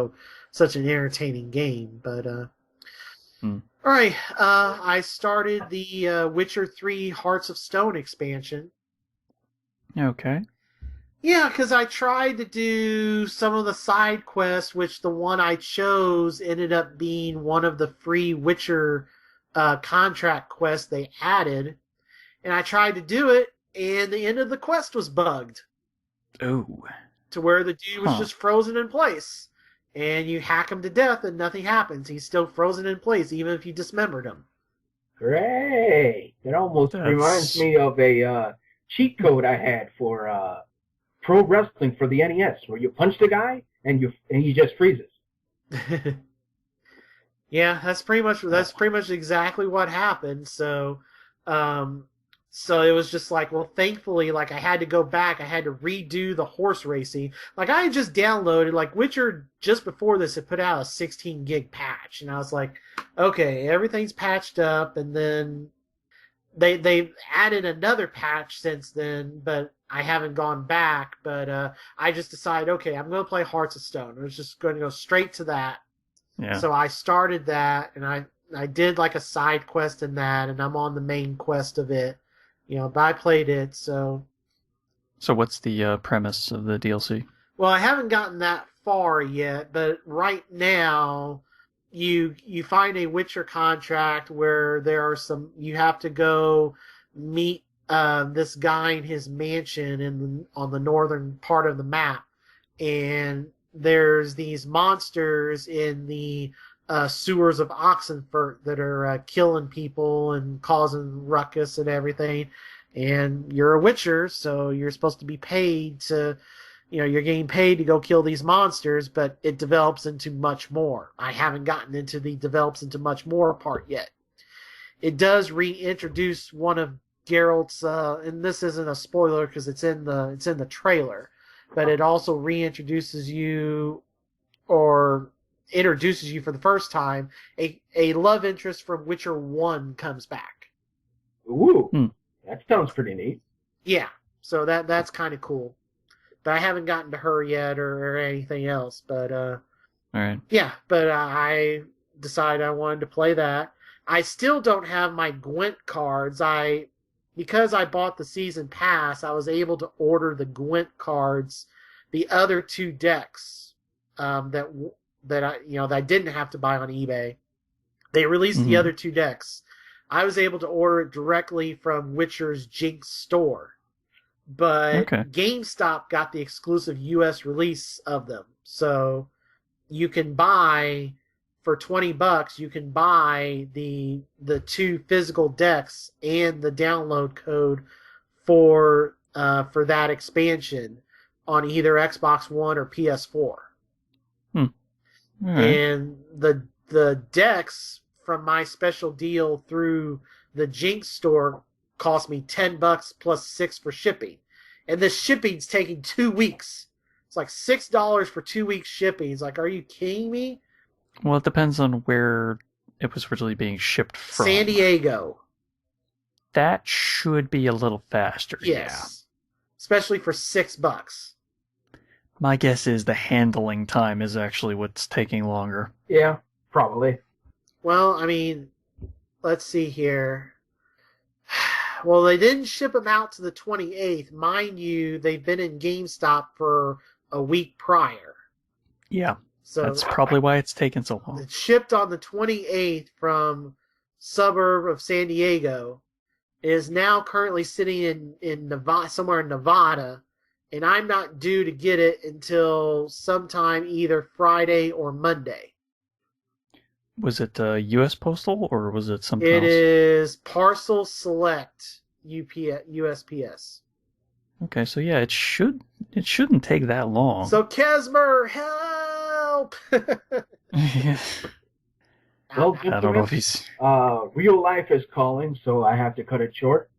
such an entertaining game. But, all right. I started the Witcher 3 Hearts of Stone expansion. Okay. Yeah, because I tried to do some of the side quests, which the one I chose ended up being one of the free Witcher contract quests they added. And I tried to do it, and the end of the quest was bugged Oh. to where the dude was just frozen in place. And you hack him to death and nothing happens. He's still frozen in place even if you dismembered him. Hooray! That almost reminds me of a cheat code I had for pro wrestling for the NES, where you punch the guy and he just freezes. Yeah, that's pretty much exactly what happened. So it was just like, well, thankfully, like I had to go back. I had to redo the horse racing. Like I had just downloaded, like Witcher just before this had put out a 16 gig patch, and I was like, okay, everything's patched up. And then they've added another patch since then, but I haven't gone back. But I just decided, okay, I'm going to play Hearts of Stone. I was just going to go straight to that. Yeah. So I started that, and I did like a side quest in that, and I'm on the main quest of it. But I played it, so... So what's the premise of the DLC? Well, I haven't gotten that far yet, but right now, you find a Witcher contract where you have to go meet this guy in his mansion on the northern part of the map, and there's these monsters in the sewers of Oxenfurt that are killing people and causing ruckus and everything. And you're a Witcher, so you're supposed to be paid to, you're getting paid to go kill these monsters, but it develops into much more. I haven't gotten into the develops into much more part yet. It does reintroduce one of Geralt's, and this isn't a spoiler because it's in the trailer, but it also reintroduces you, or introduces you for the first time, a love interest from Witcher 1 comes back. Ooh, that sounds pretty neat. Yeah, so that's kind of cool. But I haven't gotten to her yet or anything else. But all right. Yeah, but I decided I wanted to play that. I still don't have my Gwent cards. Because I bought the season pass, I was able to order the Gwent cards, the other 2 decks that I didn't have to buy on eBay. They released the other 2 decks. I was able to order it directly from Witcher's Jinx store, but GameStop got the exclusive U.S. release of them. So you can buy for $20. You can buy the 2 physical decks and the download code for that expansion on either Xbox One or PS4. And the decks from my special deal through the Jinx store cost me $10 plus $6 for shipping. And the shipping's taking 2 weeks. It's like $6 for 2 weeks shipping. It's like, are you kidding me? Well, it depends on where it was originally being shipped from. San Diego. That should be a little faster. Yes. Yeah. Especially for $6. My guess is the handling time is actually what's taking longer. Yeah, probably. Well, I mean, let's see here. Well, they didn't ship them out to the 28th. Mind you, they've been in GameStop for a week prior. Yeah, so that's probably why it's taken so long. It shipped on the 28th from suburb of San Diego. It is now currently sitting in Nevada, somewhere in Nevada, and I'm not due to get it until sometime either Friday or Monday. Was it U.S. Postal or was it something else? It is Parcel Select USPS. Okay, so yeah, it shouldn't take that long. So Kesmer, help! Well, I don't know if he's... real life is calling, so I have to cut it short.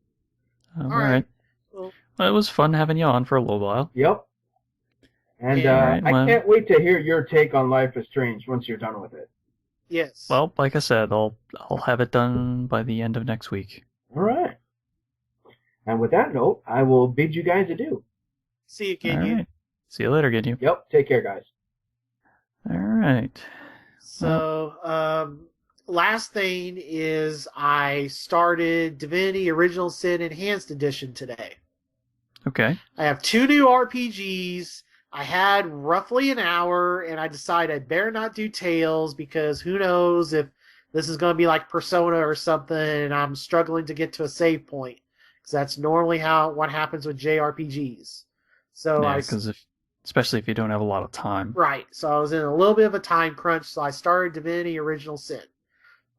All right. Well, it was fun having you on for a little while. Yep. And I can't wait to hear your take on Life is Strange once you're done with it. Yes. Well, like I said, I'll have it done by the end of next week. All right. And with that note, I will bid you guys adieu. See you, Ginyu. All right. See you later, Ginyu. Yep. Take care, guys. All right. So, last thing is I started Divinity Original Sin Enhanced Edition today. Okay. I have 2 new RPGs. I had roughly an hour, and I decided I'd better not do Tales because who knows if this is going to be like Persona or something, and I'm struggling to get to a save point. because that's normally what happens with JRPGs. So Yeah, because especially if you don't have a lot of time. Right. So I was in a little bit of a time crunch, so I started Divinity Original Sin.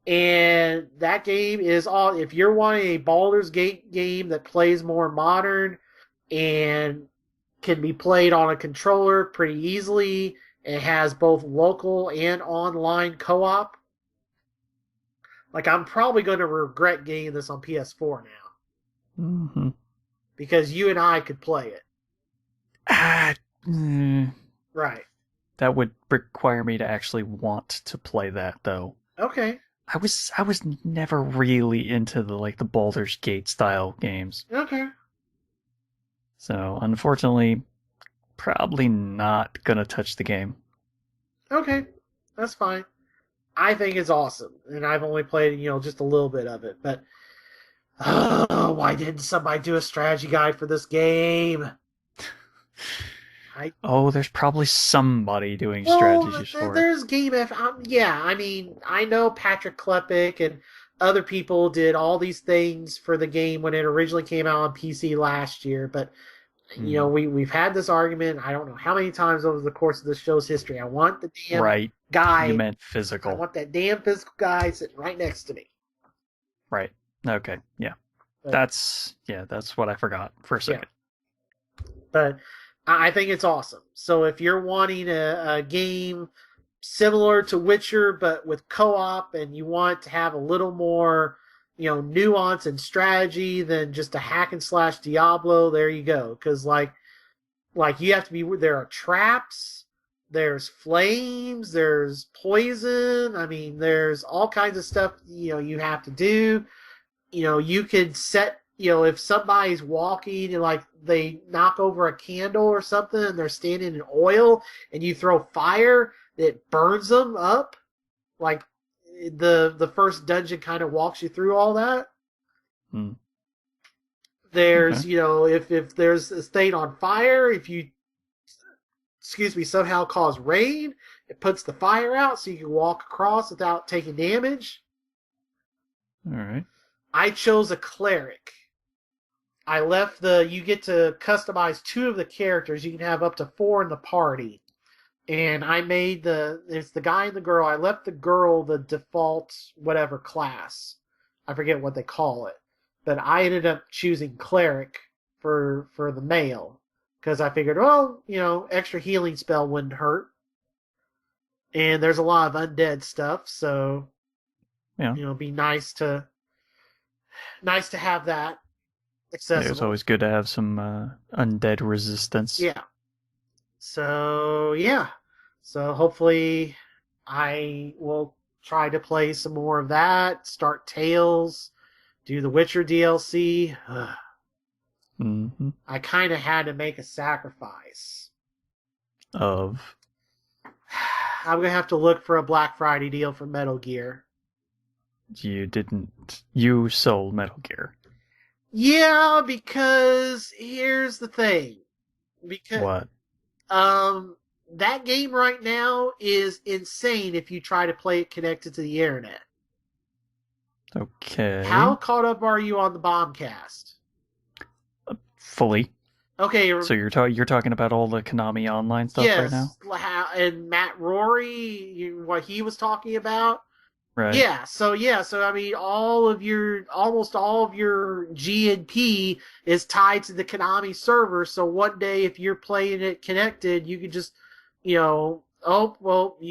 And that game is all, if you're wanting a Baldur's Gate game that plays more modern and can be played on a controller pretty easily, and has both local and online co-op, like, I'm probably going to regret getting this on PS4 now. Mm-hmm. Because you and I could play it. Right. That would require me to actually want to play that, though. Okay. I was never really into the Baldur's Gate style games. Okay. So, unfortunately, probably not gonna touch the game. Okay. That's fine. I think it's awesome, and I've only played, just a little bit of it, but why didn't somebody do a strategy guide for this game? There's probably somebody doing strategies for it. There's Game F. Yeah, I mean, I know Patrick Klepek and other people did all these things for the game when it originally came out on PC last year, but we've had this argument. I don't know how many times over the course of the show's history. I want the damn guy. You meant physical. I want that damn physical guy sitting right next to me. Right. Okay. Yeah. But, that's what I forgot for a second. Yeah. But I think it's awesome. So if you're wanting a game similar to Witcher but with co-op, and you want to have a little more, nuance and strategy than just a hack and slash Diablo, there you go. Because like you have to be. There are traps. There's flames. There's poison. I mean, there's all kinds of stuff. You have to do. You could set. If somebody's walking and they knock over a candle or something and they're standing in oil, and you throw fire that burns them up, like the first dungeon kind of walks you through all that. There's, if there's a stain on fire, if you, somehow cause rain, it puts the fire out so you can walk across without taking damage. All right. I chose a cleric. I left you get to customize 2 of the characters. You can have up to 4 in the party. And I made it's the guy and the girl. I left the girl the default whatever class. I forget what they call it. But I ended up choosing cleric for the male. Because I figured, extra healing spell wouldn't hurt. And there's a lot of undead stuff, so it'd be nice to have that accessible. It's always good to have some undead resistance. Yeah. So hopefully I will try to play some more of that, start Tales, do the Witcher DLC. Mm-hmm. I kind of had to make a sacrifice. I'm going to have to look for a Black Friday deal for Metal Gear. You sold Metal Gear. Yeah, because here's the thing. What? That game right now is insane if you try to play it connected to the internet. Okay. How caught up are you on the Bombcast? Fully. Okay. So you're talking about all the Konami online stuff right now? Yes, and Matt Rory, what he was talking about. Right. Yeah, so I mean, almost all of your GNP is tied to the Konami server. So one day, if you're playing it connected, you could just, you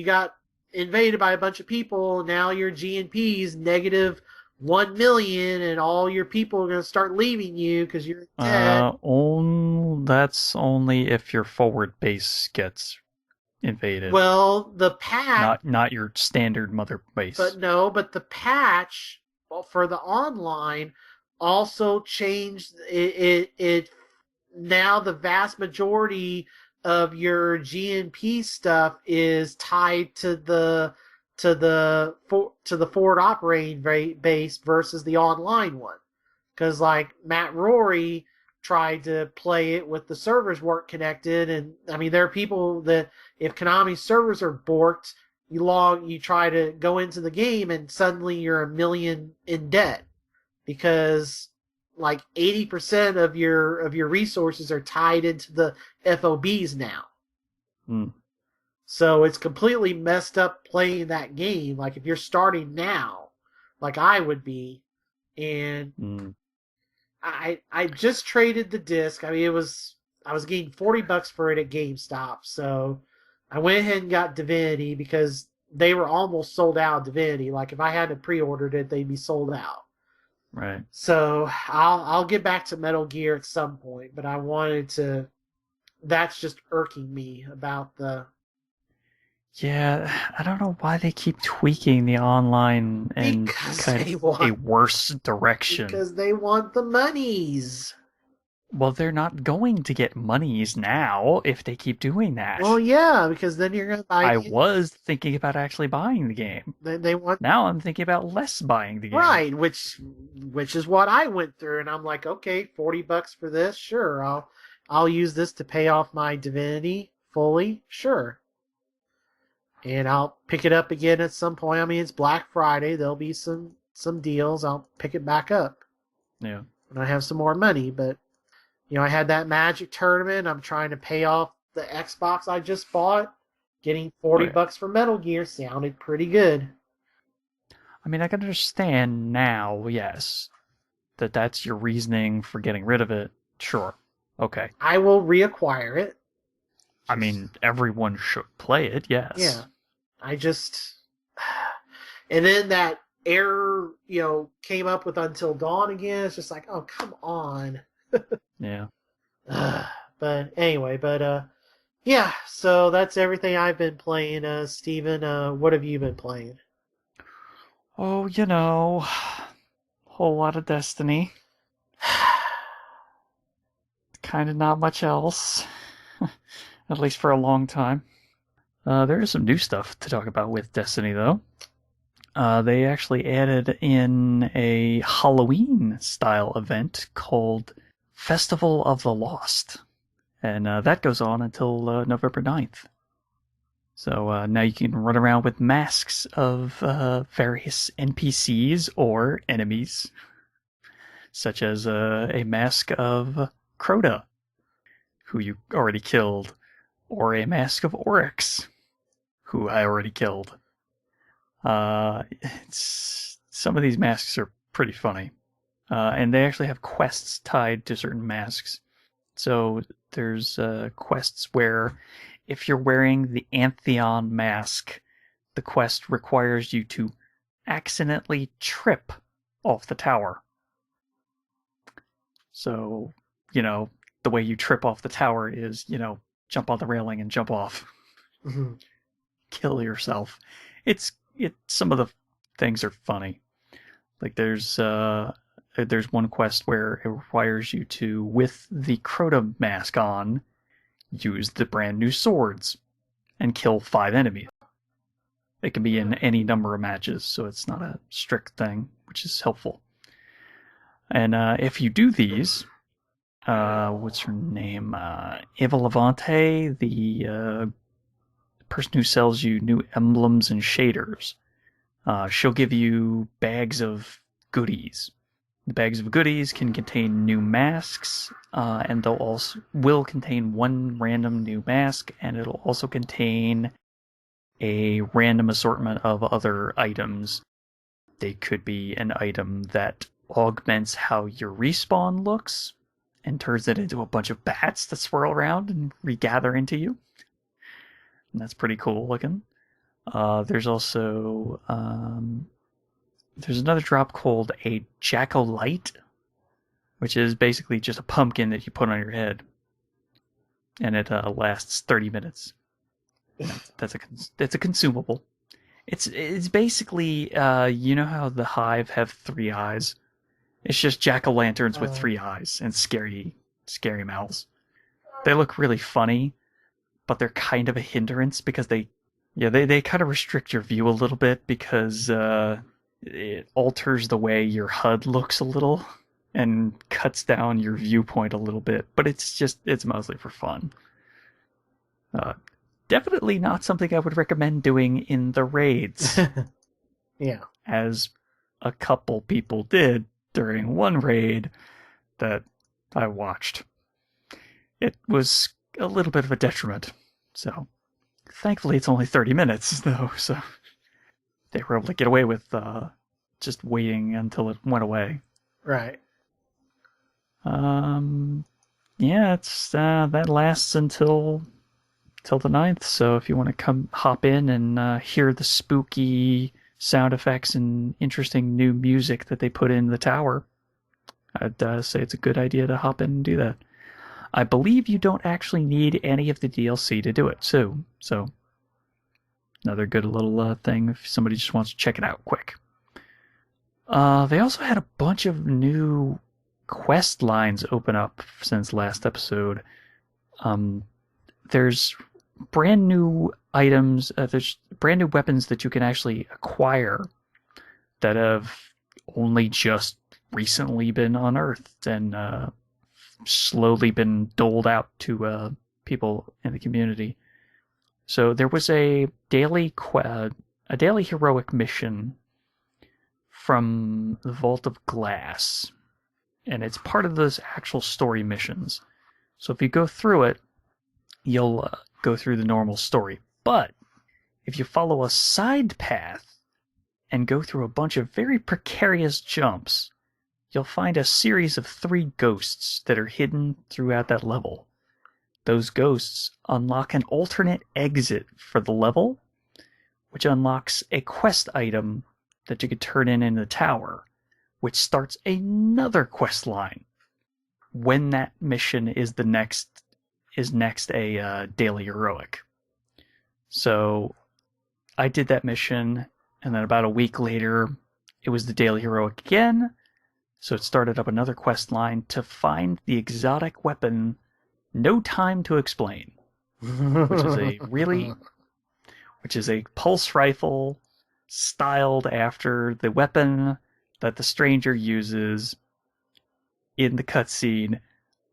got invaded by a bunch of people. Now your GNP is negative 1 million, and all your people are going to start leaving you because you're dead. That's only if your forward base gets invaded. Well, the patch... Not your standard mother base. But the patch for the online also changed it. Now the vast majority of your GNP stuff is tied to the forward operating base versus the online one. Because Matt Rory tried to play it with the servers weren't connected, and I mean there are people that if Konami's servers are borked, you try to go into the game and suddenly you're $1 million in debt because like 80% of your resources are tied into the FOBs now. So it's completely messed up playing that game. Like if you're starting now, like I would be, and I just traded the disc. I mean, I was getting $40 for it at GameStop, so I went ahead and got Divinity because they were almost sold out of Divinity. Like if I hadn't pre-ordered it, they'd be sold out. Right. So I'll get back to Metal Gear at some point, but I wanted to. That's just irking me about the. Yeah, I don't know why they keep tweaking the online in kind of a worse direction. Because they want the monies. Well, they're not going to get monies now if they keep doing that. Well, yeah, because then you're going to buy. I was thinking about actually buying the game. They want. Now I'm thinking about less buying the game. Right, which is what I went through, and I'm like, okay, $40 for this, sure. I'll use this to pay off my Divinity fully, sure. And I'll pick it up again at some point. I mean, it's Black Friday. There'll be some deals. I'll pick it back up. Yeah. When I have some more money. But, I had that Magic tournament. I'm trying to pay off the Xbox I just bought. Getting $40 for Metal Gear sounded pretty good. I mean, I can understand now, yes, that's your reasoning for getting rid of it. Sure. Okay. I will reacquire it. I mean, everyone should play it, yes. Yeah. And then that error, came up with Until Dawn again. It's just like, oh, come on. Yeah. But anyway, yeah, so that's everything I've been playing. Steven, what have you been playing? Oh, whole lot of Destiny. Kind of not much else. At least for a long time. There is some new stuff to talk about with Destiny, though. They actually added in a Halloween-style event called Festival of the Lost. And that goes on until November 9th. So now you can run around with masks of various NPCs or enemies, such as a mask of Crota, who you already killed, or a mask of Oryx, who I already killed. Some of these masks are pretty funny. And they actually have quests tied to certain masks. So there's quests where if you're wearing the Antheon mask, the quest requires you to accidentally trip off the tower. So, the way you trip off the tower is, jump on the railing and jump off. Mm-hmm. Kill yourself. Some of the things are funny. Like there's one quest where it requires you to, with the Crota mask on, use the brand new swords and kill 5 enemies. It can be in any number of matches, so it's not a strict thing, which is helpful. And if you do these, what's her name? Eva Levante, the person who sells you new emblems and shaders, she'll give you bags of goodies. The bags of goodies can contain new masks, and they'll will contain one random new mask, and it'll also contain a random assortment of other items. They could be an item that augments how your respawn looks and turns it into a bunch of bats that swirl around and regather into you. And that's pretty cool looking. There's also there's another drop called a Jack-o'-lite, which is basically just a pumpkin that you put on your head, and it lasts 30 minutes. That's a consumable. It's basically you know how the Hive have 3 eyes? It's just jack-o'-lanterns with 3 eyes and scary mouths. They look really funny, but they're kind of a hindrance because they kind of restrict your view a little bit because it alters the way your HUD looks a little and cuts down your viewpoint a little bit. But it's mostly for fun. Definitely not something I would recommend doing in the raids. Yeah. As a couple people did during one raid, that I watched. It was a little bit of a detriment. So, thankfully, it's only 30 minutes, though, so they were able to get away with just waiting until it went away. Right. Yeah, it's that lasts until the 9th, so if you want to hop in and hear the spooky sound effects and interesting new music that they put in the tower, I'd say it's a good idea to hop in and do that. I believe you don't actually need any of the DLC to do it, so another good little thing if somebody just wants to check it out quick. They also had a bunch of new quest lines open up since last episode. There's brand new items, there's brand new weapons that you can actually acquire that have only just recently been unearthed and slowly been doled out to people in the community. So there was a daily heroic mission from the Vault of Glass, and it's part of those actual story missions. So if you go through it, you'll go through the normal story. But if you follow a side path and go through a bunch of very precarious jumps, you'll find a series of 3 ghosts that are hidden throughout that level. Those ghosts unlock an alternate exit for the level, which unlocks a quest item that you could turn in the tower, which starts another quest line when that mission is next a daily heroic. So I did that mission, and then about a week later, it was the daily heroic again. So it started up another quest line to find the exotic weapon No Time to Explain, which is a pulse rifle styled after the weapon that the stranger uses in the cutscene.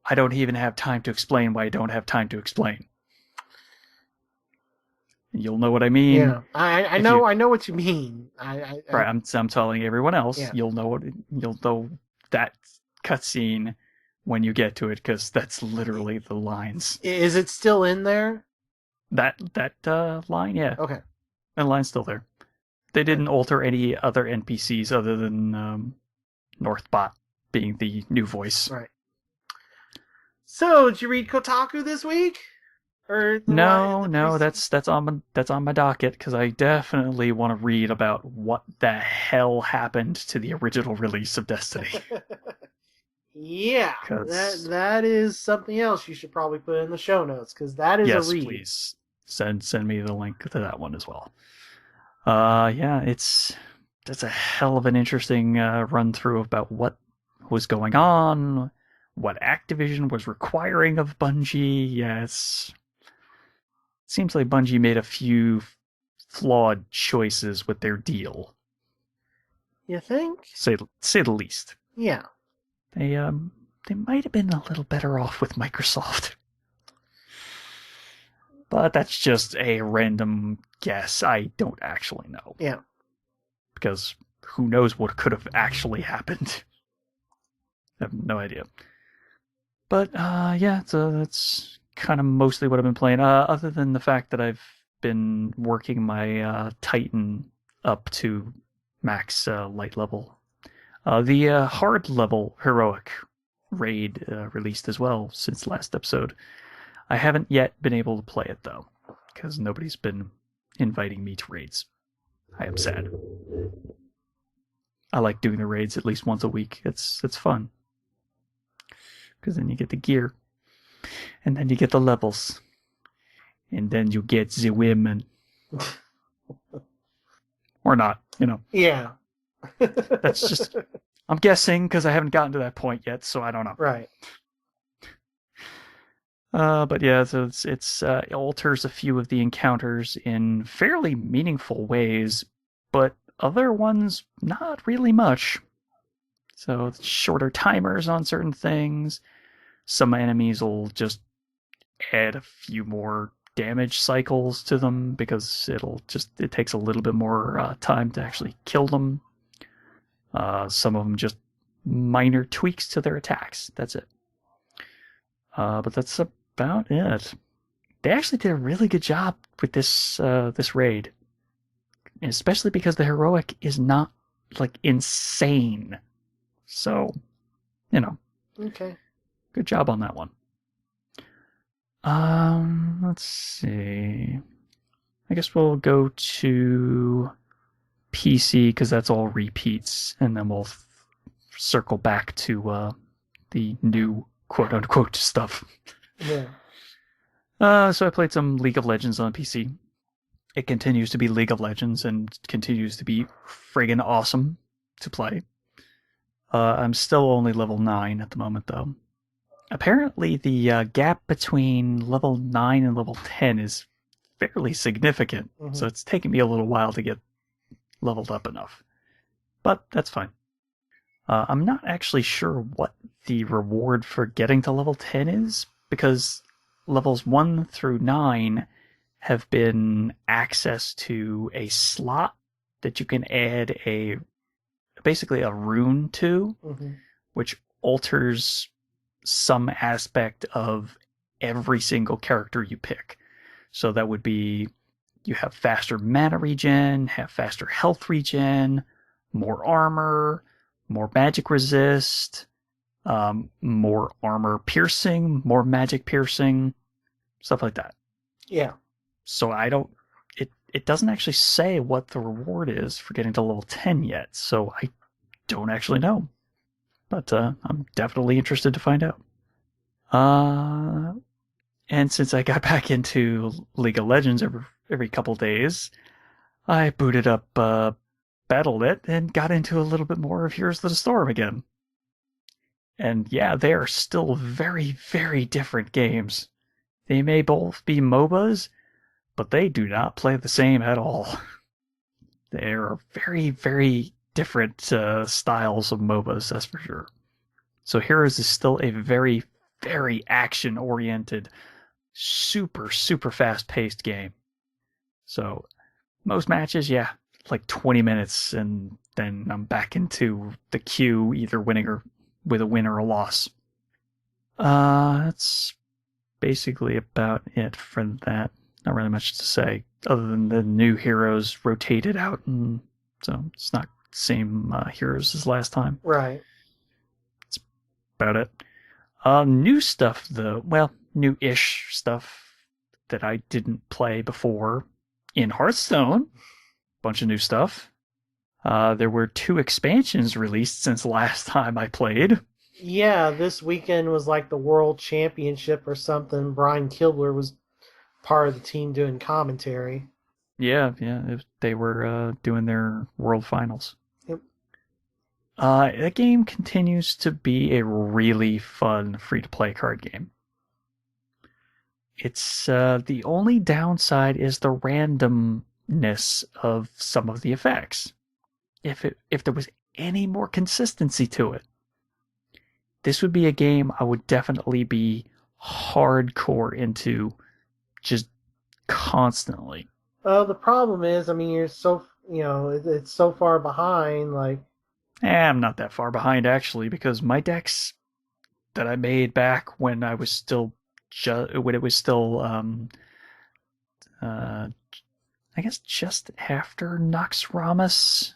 I don't even have time to explain why I don't have time to explain. You'll know what I mean. Yeah, I know what you mean. Right, I'm telling everyone else. Yeah. You'll know that cutscene when you get to it, because that's literally the lines. Is it still in there? That line, yeah. Okay. That line's still there. They didn't alter any other NPCs other than Northbot being the new voice. Right. So, did you read Kotaku this week? Or no, that's on my docket, because I definitely want to read about what the hell happened to the original release of Destiny. Yeah, that is something else you should probably put in the show notes, because that is a read. Yes, please send me the link to that one as well. Yeah, that's a hell of an interesting run through about what was going on, what Activision was requiring of Bungie. Yes, seems like Bungie made a few flawed choices with their deal. You think? Say the least. Yeah. They might have been a little better off with Microsoft. But that's just a random guess. I don't actually know. Yeah. Because who knows what could have actually happened. I have no idea. But, yeah, so that's kind of mostly what I've been playing. Other than the fact that I've been working my Titan up to max light level. The hard level heroic raid released as well since last episode. I haven't yet been able to play it, though, because nobody's been inviting me to raids. I am sad. I like doing the raids at least once a week. It's fun. Because then you get the gear. And then you get the levels. And then you get the women. Or not, you know. Yeah. That's just... I'm guessing, because I haven't gotten to that point yet, so I don't know. Right. But yeah, so it alters a few of the encounters in fairly meaningful ways, but other ones not really much. So it's shorter timers on certain things. Some enemies will just add a few more damage cycles to them because it takes a little bit more time to actually kill them. Some of them just minor tweaks to their attacks. That's it. But that's about it. They actually did a really good job with this raid, especially because the heroic is not like insane. So, Okay. good job on that one. Let's see. I guess we'll go to PC because that's all repeats, and then we'll circle back to the new quote-unquote stuff. Yeah. So I played some League of Legends on PC. It continues to be League of Legends and continues to be friggin' awesome to play. I'm still only level 9 at the moment, though. Apparently, the gap between level 9 and level 10 is fairly significant, so it's taken me a little while to get leveled up enough. But that's fine. I'm not actually sure what the reward for getting to level 10 is, because levels 1 through 9 have been access to a slot that you can add basically a rune to, which alters some aspect of every single character you pick. So that would be you have faster mana regen, have faster health regen, more armor, more magic resist, more armor piercing, more magic piercing, stuff like that. Yeah. So it doesn't actually say what the reward is for getting to level 10 yet, so I don't actually know. But I'm definitely interested to find out. And since I got back into League of Legends every couple days, I booted up Battle.net and got into a little bit more of Heroes of the Storm again. And yeah, they are still very, very different games. They may both be MOBAs, but they do not play the same at all. They are very, very different styles of MOBAs, that's for sure. So Heroes is still a very, very action-oriented, super, super fast-paced game. So most matches, yeah, like 20 minutes, and then I'm back into the queue, either winning or with a win or a loss. That's basically about it for that. Not really much to say, other than the new heroes rotated out, and so it's not the same heroes as last time. Right. That's about it. New stuff, though. Well, new-ish stuff that I didn't play before. In Hearthstone, bunch of new stuff. There were 2 expansions released since last time I played. Yeah, this weekend was like the World Championship or something. Brian Kibler was part of the team doing commentary. Yeah, they were doing their World Finals. Yep. That game continues to be a really fun free-to-play card game. It's the only downside is the randomness of some of the effects. If there was any more consistency to it, this would be a game I would definitely be hardcore into, just constantly. The problem is, I mean, you're so, it's so far behind, like... I'm not that far behind, actually, because my decks that I made back when I was still, when it was still, I guess just after Naxxramas,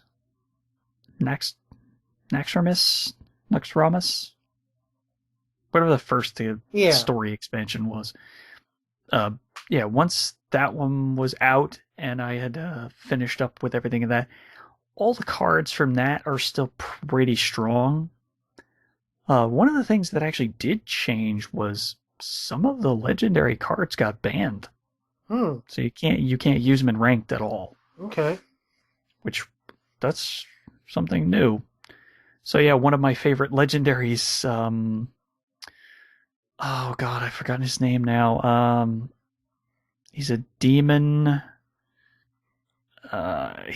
whatever the first story expansion was. Once that one was out and I had finished up with everything in that, all the cards from that are still pretty strong. One of the things that actually did change was some of the legendary cards got banned. So you can't use them in ranked at all. Okay. Which, that's something new. So yeah, one of my favorite legendaries, oh god, I've forgotten his name now. He's a demon. I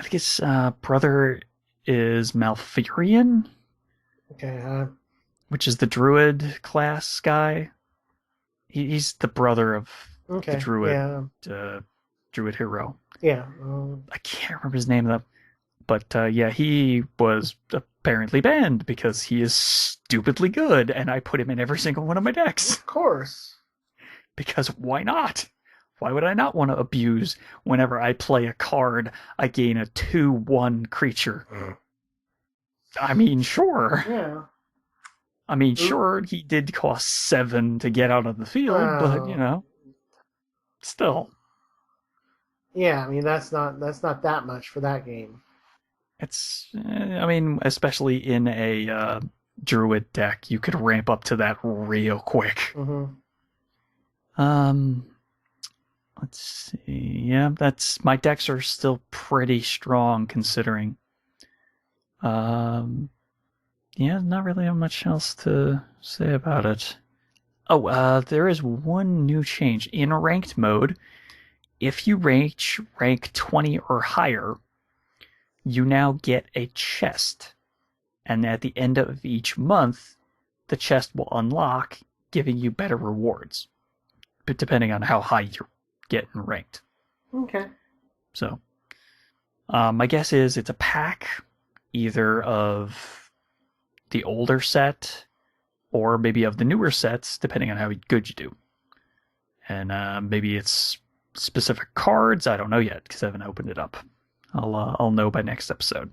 think his brother is Malfurion. Okay. Which is the druid class guy. He's the brother of the druid, druid hero. Yeah. I can't remember his name though. But yeah, he was apparently banned because he is stupidly good, and I put him in every single one of my decks. Of course. Because why not? Why would I not want to abuse whenever I play a card, I gain a 2/1 creature? I mean, sure. Yeah. I mean, sure, he did cost 7 to get out of the field, but, still. Yeah, I mean, that's not that much for that game. It's, I mean, especially in a druid deck, you could ramp up to that real quick. Mm-hmm. Let's see. Yeah, my decks are still pretty strong considering. Yeah, not really much else to say about it. Oh, there is one new change. In ranked mode, if you reach rank 20 or higher, you now get a chest. And at the end of each month, the chest will unlock, giving you better rewards. But depending on how high you're getting ranked. Okay. So, my guess is it's a pack, either of the older set or maybe of the newer sets, depending on how good you do. And maybe it's specific cards. I don't know yet because I haven't opened it up. I'll know by next episode.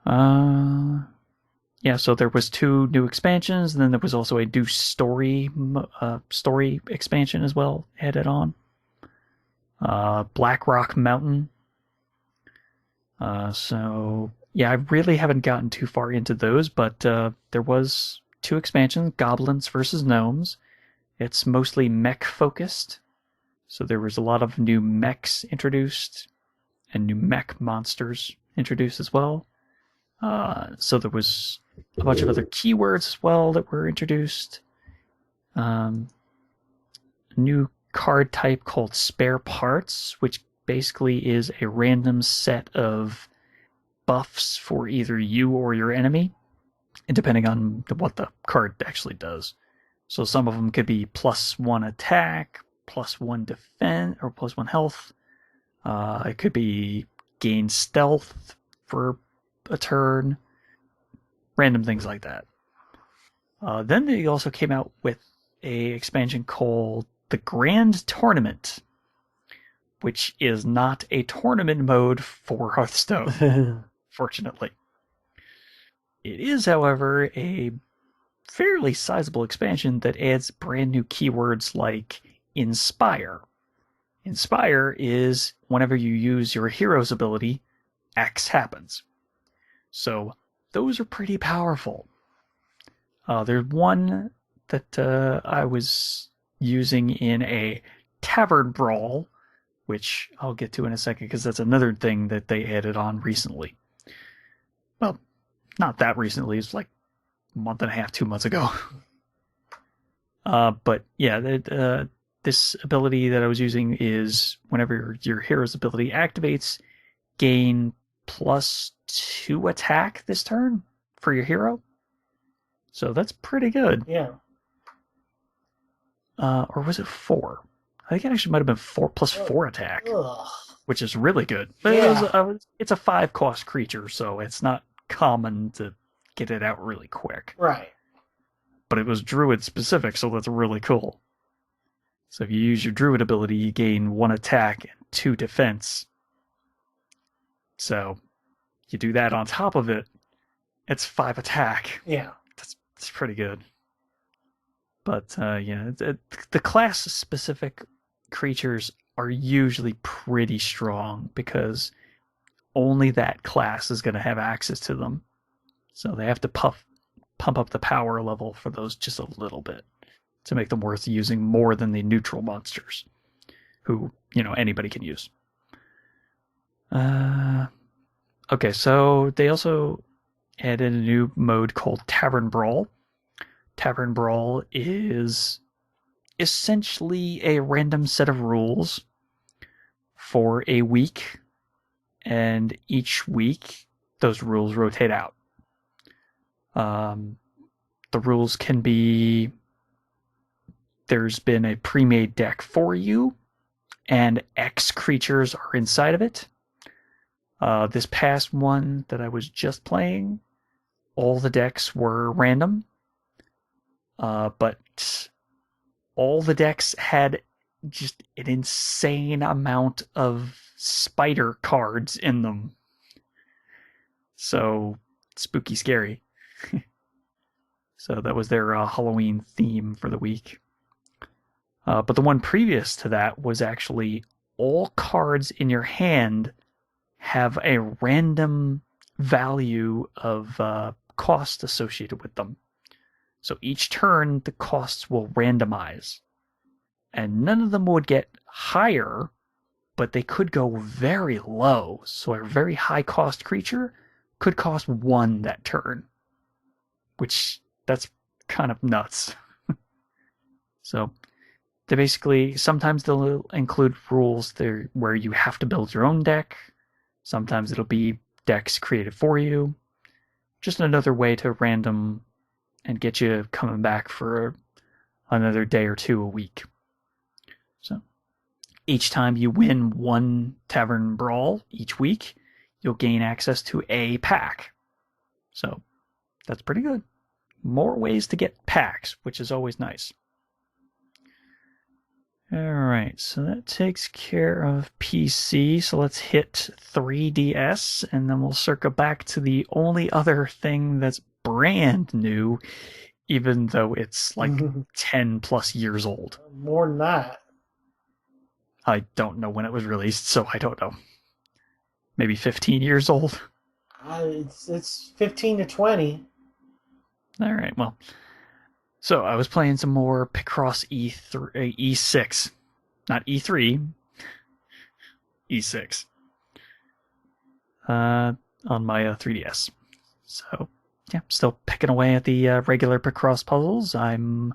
Yeah, so there was 2 new expansions, and then there was also a new story expansion as well added on. Black Rock Mountain. So yeah, I really haven't gotten too far into those, but there was 2 expansions: Goblins versus Gnomes. It's mostly mech focused, so there was a lot of new mechs introduced and new mech monsters introduced as well. So there was a bunch of other keywords as well that were introduced. A new card type called Spare Parts, which basically is a random set of buffs for either you or your enemy, and depending on what the card actually does. So some of them could be +1 attack, +1 defense, or +1 health. It could be gain stealth for a turn, random things like that. Then they also came out with a expansion called the Grand Tournament, which is not a tournament mode for Hearthstone, fortunately. It is, however, a fairly sizable expansion that adds brand new keywords like Inspire. Inspire is whenever you use your hero's ability, X happens. So those are pretty powerful. There's one that I was using in a tavern brawl, which I'll get to in a second because that's another thing that they added on recently. Well, not that recently. It's like a month and a half, 2 months ago. But yeah, this ability that I was using is whenever your hero's ability activates, gain +2 attack this turn for your hero. So that's pretty good. Yeah. Or was it 4? I think it actually might have been 4 +4 attack, which is really good. But it's a 5-cost creature, so it's not common to get it out really quick. Right. But it was druid specific, so that's really cool. So if you use your druid ability, you gain 1 attack and 2 defense. So you do that on top of it, it's 5 attack. Yeah. That's pretty good. But yeah, the class-specific creatures are usually pretty strong because only that class is going to have access to them. So they have to pump up the power level for those just a little bit to make them worth using more than the neutral monsters, who, anybody can use. Okay, so they also added a new mode called Tavern Brawl. Tavern Brawl is essentially a random set of rules for a week, and each week those rules rotate out. The rules can be, there's been a pre-made deck for you, and X creatures are inside of it. This past one that I was just playing, all the decks were random, but all the decks had just an insane amount of spider cards in them. So, spooky scary. So that was their Halloween theme for the week. But the one previous to that was actually all cards in your hand have a random value of cost associated with them. So each turn, the costs will randomize. And none of them would get higher, but they could go very low. So a very high cost creature could cost 1 that turn, which that's kind of nuts. So they basically, sometimes they'll include rules there where you have to build your own deck. Sometimes it'll be decks created for you. Just another way to random and get you coming back for another day or two a week. So each time you win 1 Tavern Brawl each week, you'll gain access to a pack. So that's pretty good. More ways to get packs, which is always nice. Alright, so that takes care of PC, so let's hit 3DS, and then we'll circle back to the only other thing that's brand new, even though it's like 10 plus years old. More than that. I don't know when it was released, so I don't know. Maybe 15 years old? It's 15 to 20. Alright, well. So I was playing some more Picross E6. Not E3. E6. On my 3DS. So, yeah, still picking away at the regular Picross puzzles. I'm,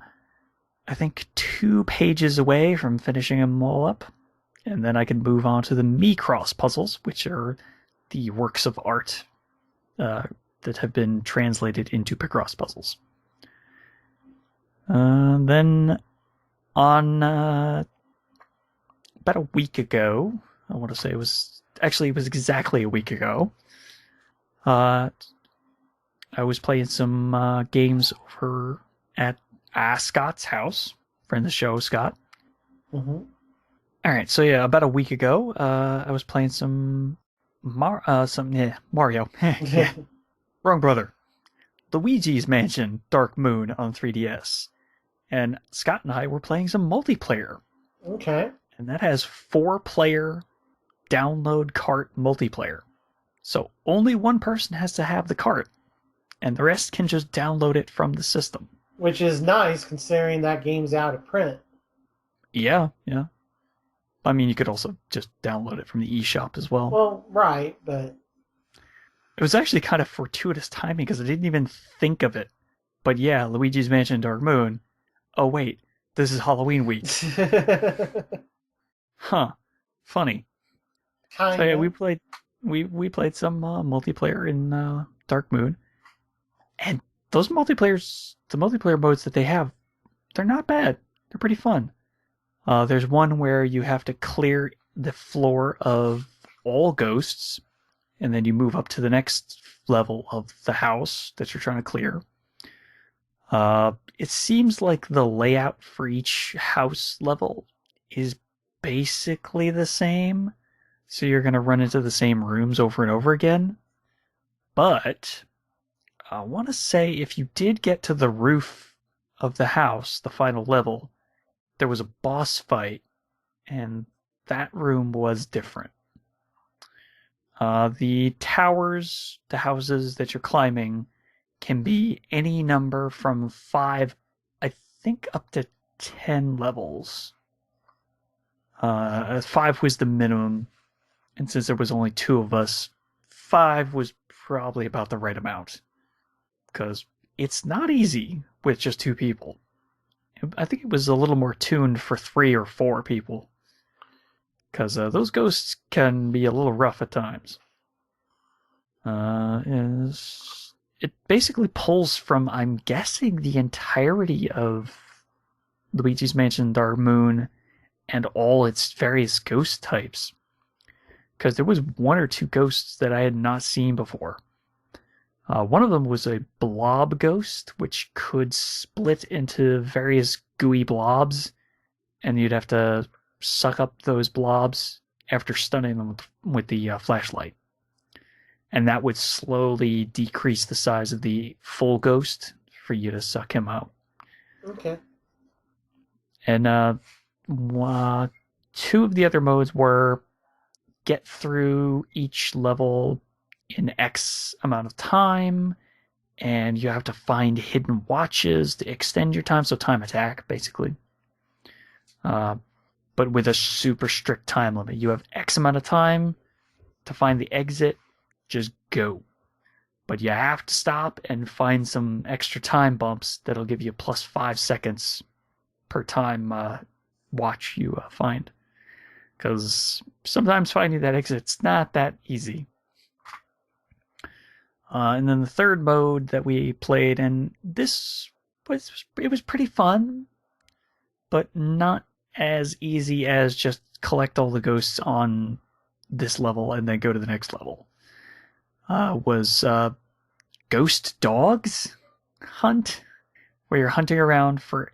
I think, 2 pages away from finishing them all up. And then I can move on to the Micross puzzles, which are the works of art that have been translated into Picross puzzles. Then on about a week ago, I want to say it was exactly a week ago, I was playing some games over at Scott's house, friend of the show, Scott. Mm-hmm. All right, so yeah, about a week ago, I was playing some Mario. Yeah. Wrong brother. Luigi's Mansion Dark Moon on 3DS. And Scott and I were playing some multiplayer. Okay. And that has 4-player download cart multiplayer. So only one person has to have the cart, and the rest can just download it from the system. Which is nice, considering that game's out of print. Yeah. I mean, you could also just download it from the eShop as well. Well, right, but... It was actually kind of fortuitous timing, because I didn't even think of it. But yeah, Luigi's Mansion Dark Moon. Oh wait, this is Halloween week. Huh. Funny. Kinda. So yeah, we played some multiplayer in Dark Moon, and the multiplayer modes that they have, they're not bad. They're pretty fun. There's one where you have to clear the floor of all ghosts, and then you move up to the next level of the house that you're trying to clear. It seems like the layout for each house level is basically the same, so you're going to run into the same rooms over and over again. But I want to say if you did get to the roof of the house, the final level, there was a boss fight, and that room was different. The towers, the houses that you're climbing, can be any number from 5, I think, up to 10 levels. 5 was the minimum, and since there was only 2 of us, 5 was probably about the right amount. Because it's not easy with just 2 people. I think it was a little more tuned for 3 or 4 people. Because those ghosts can be a little rough at times. It basically pulls from, I'm guessing, the entirety of Luigi's Mansion Dark Moon and all its various ghost types. because there was one or two ghosts that I had not seen before. One of them was a blob ghost, which could split into various gooey blobs, and you'd have to suck up those blobs after stunning them with the flashlight. And that would slowly decrease the size of the full ghost for you to suck him out. Okay. And two of the other modes were get through each level in X amount of time, and you have to find hidden watches to extend your time, so time attack, basically. But with a super strict time limit. You have X amount of time to find the exit, just go. But you have to stop and find some extra time bumps that'll give you plus 5 seconds per time watch you find. Because sometimes finding that exit's not that easy. And then the third mode that we played, and this was pretty fun, but not as easy as just collect all the ghosts on this level and then go to the next level. Was Ghost Dogs Hunt, where you're hunting around for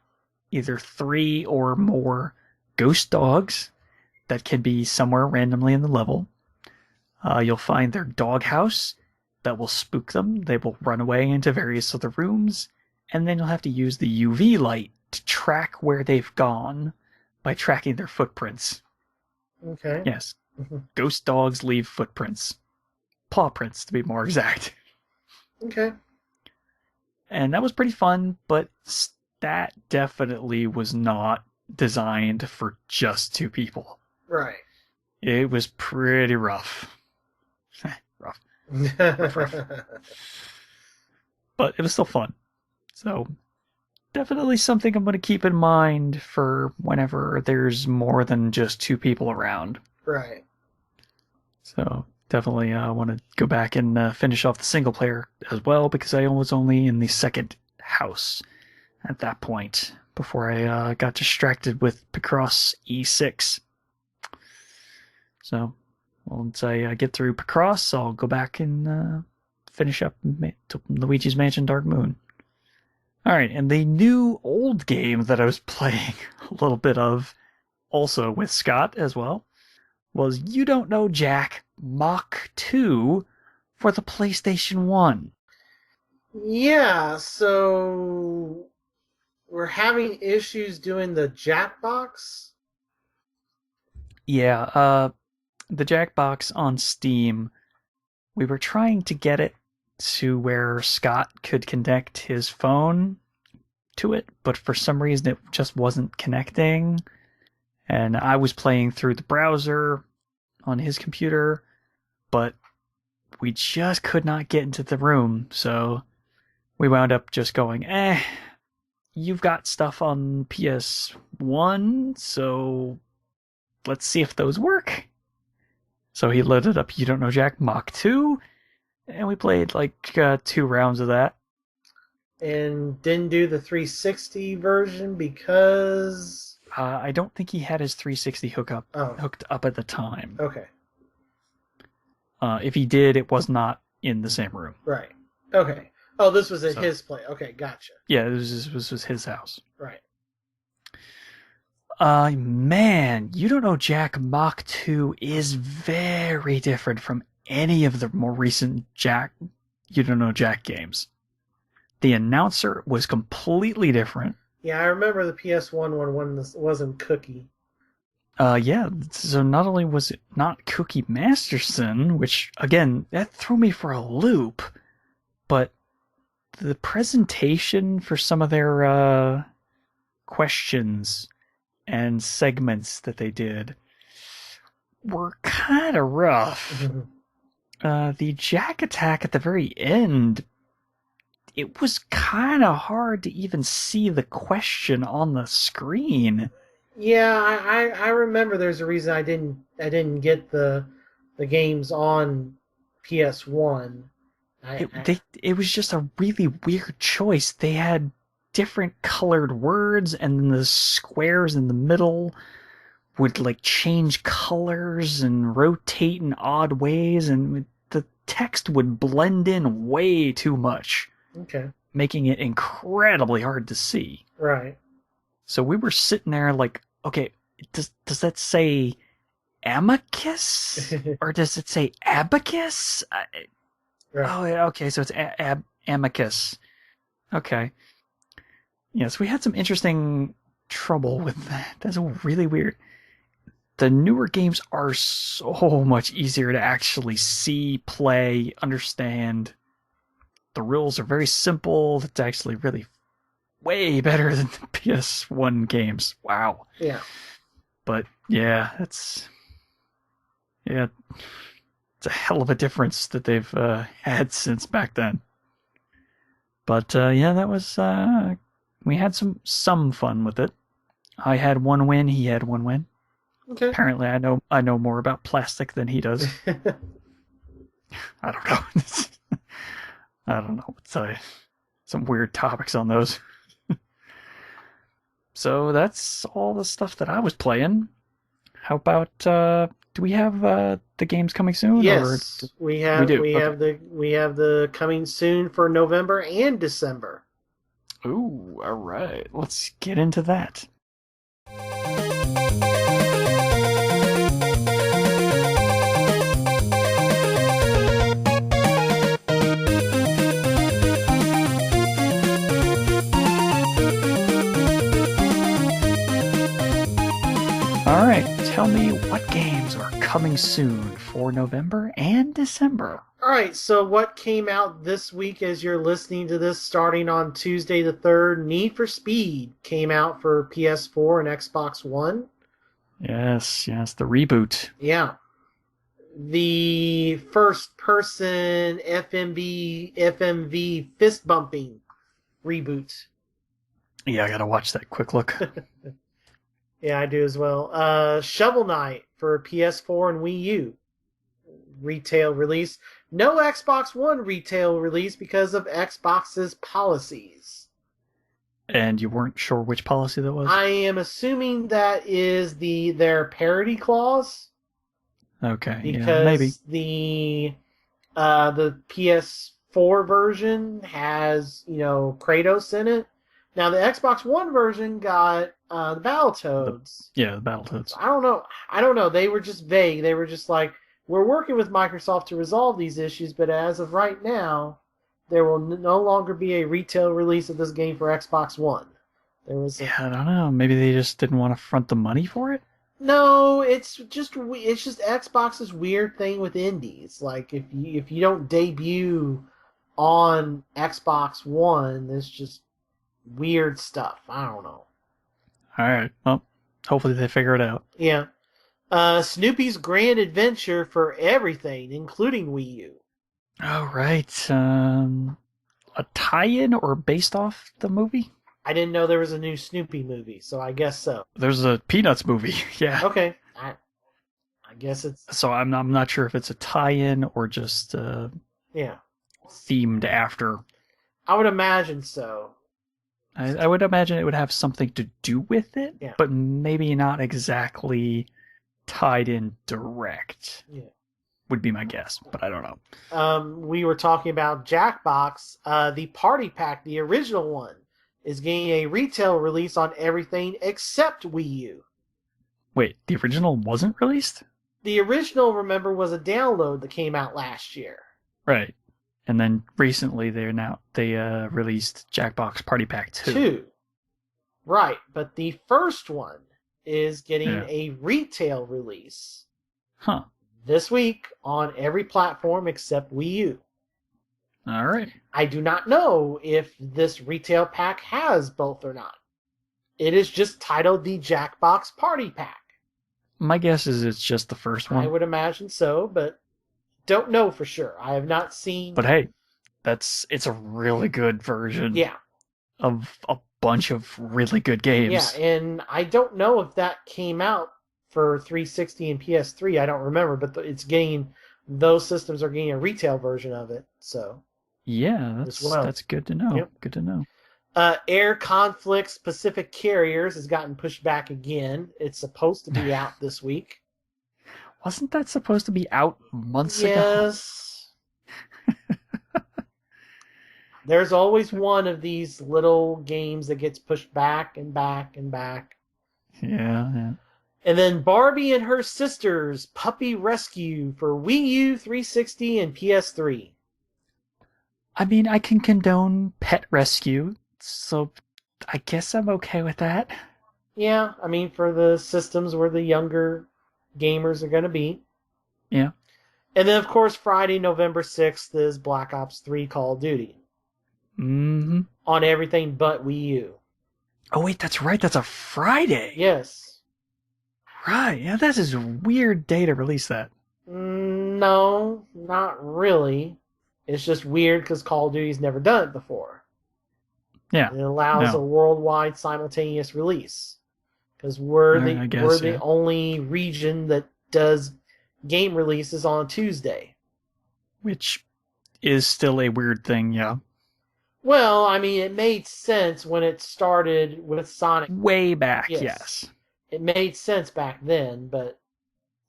either 3 or more ghost dogs that can be somewhere randomly in the level. You'll find their doghouse that will spook them. They will run away into various other rooms, and then you'll have to use the UV light to track where they've gone by tracking their footprints. Okay. Yes. Ghost dogs leave footprints. Paw prints, to be more exact. Okay. And that was pretty fun, but that definitely was not designed for just 2 people. Right. It was pretty rough. Rough. But it was still fun. So definitely something I'm going to keep in mind for whenever there's more than just 2 people around. Right. So definitely want to go back and finish off the single player as well, because I was only in the second house at that point before I got distracted with Picross E6. So once I get through Picross, I'll go back and finish up Luigi's Mansion Dark Moon. Alright, and the new old game that I was playing a little bit of, also with Scott as well, was You Don't Know Jack Mach 2 for the PlayStation 1. Yeah, so we're having issues doing the Jackbox? Yeah, the Jackbox on Steam, we were trying to get it to where Scott could connect his phone to it, but for some reason it just wasn't connecting. And I was playing through the browser on his computer, but we just could not get into the room, so we wound up just going, you've got stuff on PS1, so let's see if those work. So he loaded up You Don't Know Jack Mach 2, and we played like 2 rounds of that. And didn't do the 360 version because... I don't think he had his 360 hooked up at the time. Okay. If he did, it was not in the same room. Right. Okay. Oh, this was at his play. Okay, gotcha. Yeah, this was his house. Right. Man, You Don't Know Jack Mach 2 is very different from any of the more recent You Don't Know Jack games. The announcer was completely different. Yeah, I remember the PS1 one when this wasn't Cookie. Yeah, so not only was it not Cookie Masterson, which, again, that threw me for a loop, but the presentation for some of their questions and segments that they did were kind of rough. The Jack attack at the very end, it was kind of hard to even see the question on the screen. Yeah, I remember there's a reason I didn't get the games on PS1. It was just a really weird choice. They had different colored words, and then the squares in the middle would like change colors and rotate in odd ways, and the text would blend in way too much, Okay. making it incredibly hard to see. Right. So we were sitting there like, okay, does that say amicus or does it say abacus? Right. Oh, yeah, okay, so it's amicus. Okay. Yes, we had some interesting trouble with that. That's really weird. The newer games are so much easier to actually see, play, understand. The rules are very simple. It's actually really way better than the PS1 games. Wow. Yeah. But yeah, it's a hell of a difference that they've had since back then. But yeah, that was we had some fun with it. I had one win, he had one win. Okay. Apparently, I know more about plastic than he does. I don't know. I don't know. It's some weird topics on those. So that's all the stuff that I was playing. How about do we have the games coming soon? Yes, we have. We do. We Okay. have the coming soon for November and December. Ooh, all right. Let's get into that. All right, tell me what games are coming soon for November and December. All right, so what came out this week as you're listening to this, starting on Tuesday the 3rd, Need for Speed came out for PS4 and Xbox One. Yes, the reboot. Yeah. The first-person FMV fist-bumping reboot. Yeah, I gotta watch that. Quick look. Yeah, I do as well. Shovel Knight for PS4 and Wii U. Retail release. No Xbox One retail release because of Xbox's policies. And you weren't sure which policy that was? I am assuming that is their parity clause. Okay, Because yeah, maybe. the PS4 version has, Kratos in it. Now the Xbox One version got the Battletoads. The Battletoads. I don't know. They were just vague. They were just like, we're working with Microsoft to resolve these issues, but as of right now, there will no longer be a retail release of this game for Xbox One. I don't know. Maybe they just didn't want to front the money for it? No, it's just Xbox's weird thing with indies. Like if you don't debut on Xbox One, there's just weird stuff. I don't know. All right. Well, hopefully they figure it out. Yeah. Snoopy's Grand Adventure for everything, including Wii U. All right. A tie-in or based off the movie? I didn't know there was a new Snoopy movie, so I guess so. There's a Peanuts movie. Yeah. Okay. I guess it's... So I'm not sure if it's a tie-in or just themed after. I would imagine so. I would imagine it would have something to do with it, yeah. But maybe not exactly tied in direct. Yeah. Would be my guess, but I don't know. We were talking about Jackbox. The Party Pack, the original one, is getting a retail release on everything except Wii U. Wait, the original wasn't released? The original, remember, was a download that came out last year. Right. And then recently they released Jackbox Party Pack 2. Right, but the first one is getting a retail release. Huh. This week on every platform except Wii U. All right. I do not know if this retail pack has both or not. It is just titled the Jackbox Party Pack. My guess is it's just the first one. I would imagine so, but don't know for sure. I have not seen... But hey, it's a really good version of a bunch of really good games. Yeah, and I don't know if that came out for 360 and PS3. I don't remember, but those systems are getting a retail version of it, so... Yeah, that's good to know. Yep. Good to know. Air Conflicts Pacific Carriers has gotten pushed back again. It's supposed to be out this week. Wasn't that supposed to be out months ago? Yes. There's always one of these little games that gets pushed back and back and back. Yeah. And then Barbie and Her Sisters Puppy Rescue for Wii U, 360, and PS3. I mean, I can condone pet rescue, so I guess I'm okay with that. Yeah, I mean, for the systems where the younger gamers are going to be. Yeah. And then, of course, Friday, November 6th is Black Ops 3 Call of Duty. Mm-hmm. On everything but Wii U. Oh, wait, that's right. That's a Friday. Yes. Right. Yeah, that's just a weird day to release that. No, not really. It's just weird because Call of Duty's never done it before. Yeah. It allows a worldwide simultaneous release. Because we're the only region that does game releases on Tuesday. Which is still a weird thing, yeah. Well, I mean, it made sense when it started with Sonic. Way back, yes. It made sense back then, but...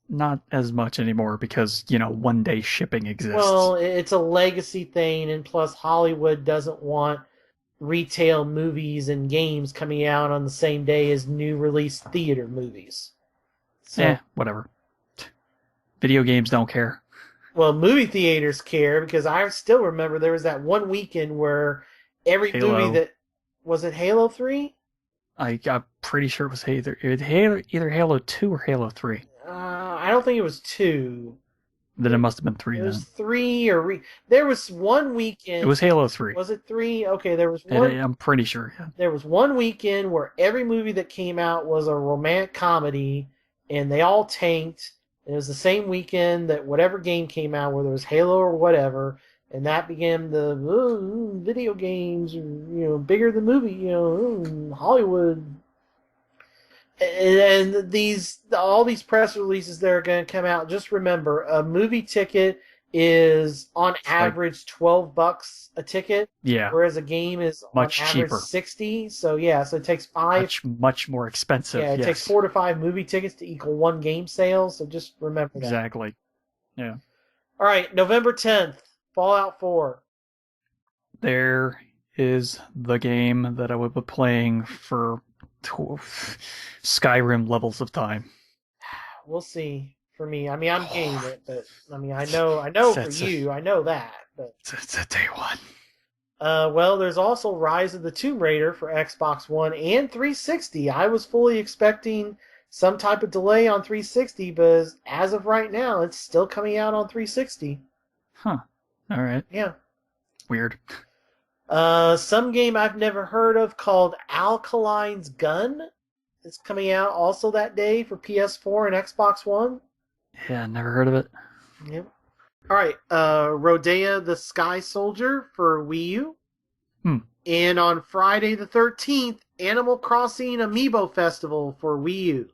Not as much anymore because, one-day shipping exists. Well, it's a legacy thing, and plus Hollywood doesn't want retail movies and games coming out on the same day as new release theater movies. So, whatever. Video games don't care. Well, movie theaters care because I still remember there was that one weekend where every movie that... Was it Halo 3? I'm pretty sure it was either Halo 2 or Halo 3. I don't think it was 2. Then it must have been 3 It then. was 3 or... There was one weekend... It was Halo 3. Was it 3? Okay, there was one... I'm pretty sure, yeah. There was one weekend where every movie that came out was a romantic comedy, and they all tanked. It was the same weekend that whatever game came out, whether it was Halo or whatever, and that began the video games, bigger than movie, Hollywood. And all these press releases that are going to come out, just remember, a movie ticket is on average $12 a ticket. Yeah. Whereas a game is much on average cheaper. $60. So so it takes much more expensive. Yeah, it takes 4 to 5 movie tickets to equal one game sale. So just remember that. Exactly. Yeah. All right, November 10th, Fallout 4. There is the game that I would be playing for Skyrim levels of time. We'll see. For me, I mean, I'm getting it, but I mean, I know for you, I know that. But it's a day one. Well, there's also Rise of the Tomb Raider for Xbox One and 360. I was fully expecting some type of delay on 360, but as of right now, it's still coming out on 360. Huh. All right. Yeah. Weird. Some game I've never heard of called Alkaline's Gun is coming out also that day for PS4 and Xbox One. Yeah, never heard of it. Yep. All right, Rodea the Sky Soldier for Wii U. And on Friday the 13th, Animal Crossing Amiibo Festival for Wii U.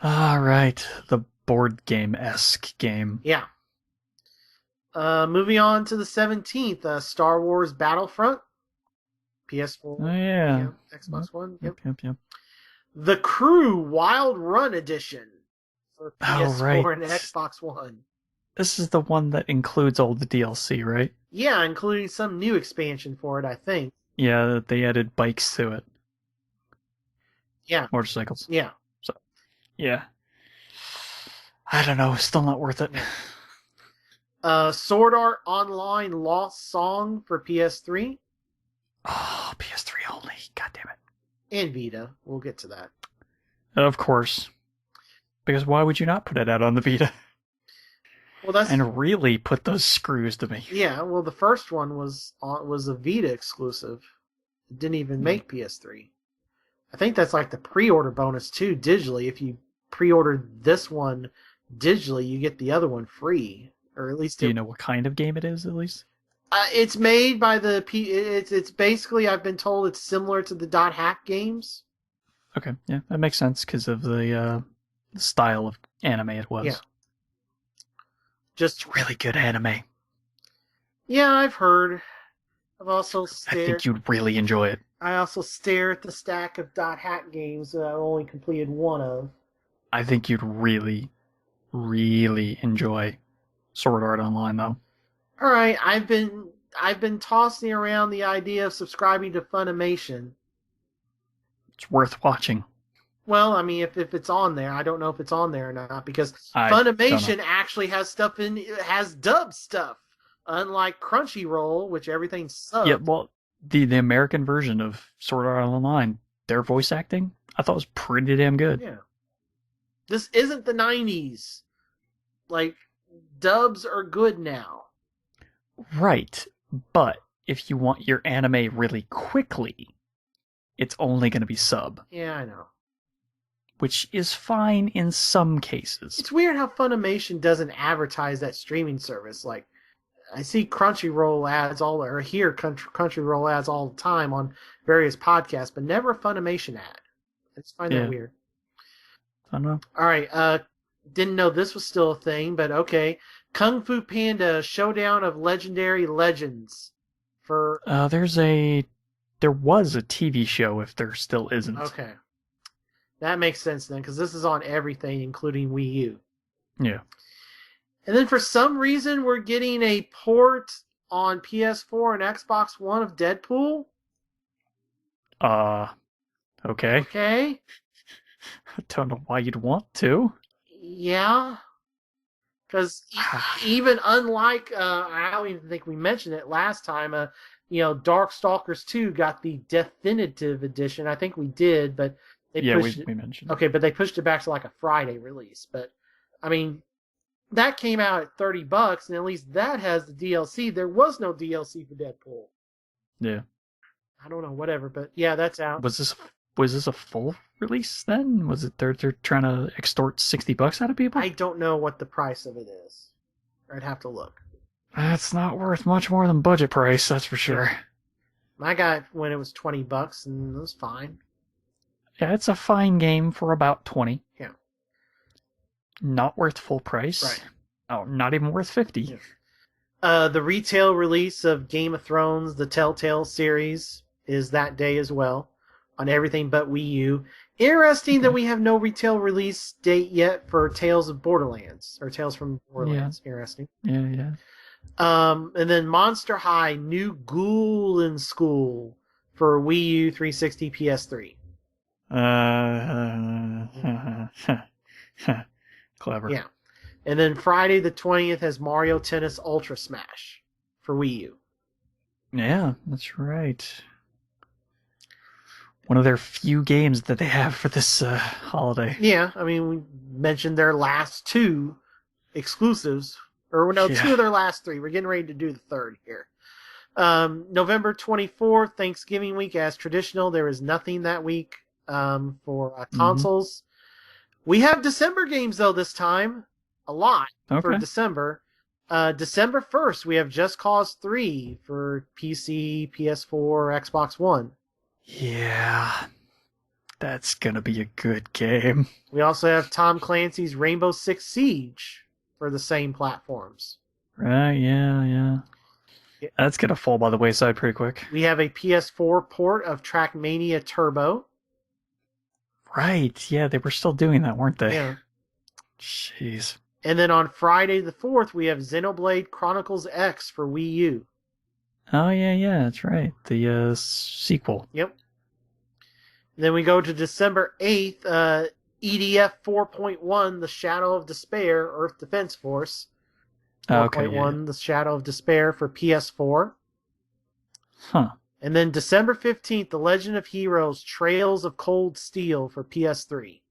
All right, the board game-esque game. Yeah. Moving on to the 17th, Star Wars Battlefront. PS4. Oh, yeah. Xbox One. Yep. The Crew Wild Run Edition for PS4 and Xbox One. This is the one that includes all the DLC, right? Yeah, including some new expansion for it, I think. Yeah, they added bikes to it. Yeah. Motorcycles. Yeah. So, yeah. I don't know. Still not worth it. Sword Art Online Lost Song for PS3. Oh, PS3 only. God damn it. And Vita. We'll get to that. Of course. Because why would you not put it out on the Vita? Well, and really put those screws to me. Yeah, well, the first one was a Vita exclusive. It didn't even make PS3. I think that's like the pre-order bonus too, digitally. If you pre-order this one digitally, you get the other one free, or at least. Do you know what kind of game it is, at least? It's made by It's basically, I've been told, it's similar to the Dot Hack games. Okay, yeah, that makes sense because of the style of anime it was. Yeah. Just really good anime. Yeah, I've heard. I've also I think you'd really enjoy it. I also stare at the stack of Dot Hack games that I only completed one of. I think you'd really, really enjoy Sword Art Online, though. All right, I've been tossing around the idea of subscribing to Funimation. It's worth watching. Well, I mean, if it's on there, I don't know if it's on there or not because I don't Funimation know. actually has dubbed stuff, unlike Crunchyroll, which everything's subbed. Yeah, well, the American version of Sword Art Online, their voice acting, I thought was pretty damn good. Yeah, this isn't the '90s. Like, dubs are good now. Right, but if you want your anime really quickly, it's only going to be sub, Yeah, I know. which is fine in some cases. It's weird how Funimation doesn't advertise that streaming service. Like, I see Crunchyroll ads or hear Crunchyroll ads all the time on various podcasts, but never a Funimation ad. I just find that weird. I don't know. All right, didn't know this was still a thing, but okay. Kung Fu Panda Showdown of Legendary Legends for There was a TV show, if there still isn't. Okay. That makes sense then, because this is on everything, including Wii U. Yeah. And then for some reason, we're getting a port on PS4 and Xbox One of Deadpool. Okay. Okay. I don't know why you'd want to. Yeah. Because even unlike, I don't even think we mentioned it last time, Darkstalkers 2 got the definitive edition. I think we did, but we mentioned it. Okay, but they pushed it back to like a Friday release. But, I mean, that came out at $30, and at least that has the DLC. There was no DLC for Deadpool. Yeah. I don't know, whatever, but yeah, that's out. Was this a full release then? Was it they're trying to extort $60 out of people? I don't know what the price of it is. I'd have to look. That's not worth much more than budget price, that's for sure. I got it when it was $20, and it was fine. Yeah, it's a fine game for about 20. Yeah. Not worth full price. Right. Oh, not even worth 50. Yeah. The retail release of Game of Thrones, the Telltale series, is that day as well, on everything but Wii U. Interesting that we have no retail release date yet for Tales of Borderlands, or Tales from Borderlands. Yeah. Interesting. Yeah. And then Monster High, New Ghoul in School for Wii U, 360, PS3. Clever. Yeah. And then Friday the 20th has Mario Tennis Ultra Smash for Wii U. Yeah, that's right. One of their few games that they have for this holiday. Yeah, I mean, we mentioned their last two exclusives. Or no, two of their last three. We're getting ready to do the third here. November 24th, Thanksgiving week, as traditional. There is nothing that week for consoles. We have December games, though, this time. A lot for December. December 1st, we have Just Cause 3 for PC, PS4, Xbox One. Yeah, that's going to be a good game. We also have Tom Clancy's Rainbow Six Siege for the same platforms. Right, yeah. That's going to fall by the wayside pretty quick. We have a PS4 port of Trackmania Turbo. Right, yeah, they were still doing that, weren't they? Yeah. Jeez. And then on Friday the 4th, we have Xenoblade Chronicles X for Wii U. Oh, yeah, that's right. The sequel. Yep. Then we go to December 8th, EDF 4.1, The Shadow of Despair, Earth Defense Force. 4.1, The Shadow of Despair for PS4. Huh. And then December 15th, The Legend of Heroes, Trails of Cold Steel for PS3.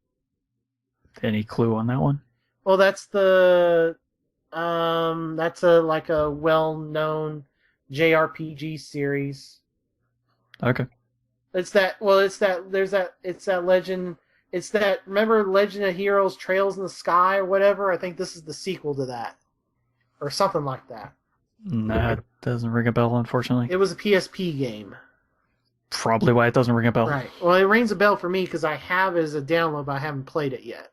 Any clue on that one? Well, that's a well-known JRPG series. Okay. Remember Legend of Heroes Trails in the Sky or whatever? I think this is the sequel to that. Or something like that. That doesn't ring a bell, unfortunately. It was a PSP game. Probably why it doesn't ring a bell. Right. Well, it rings a bell for me because I have it as a download, but I haven't played it yet.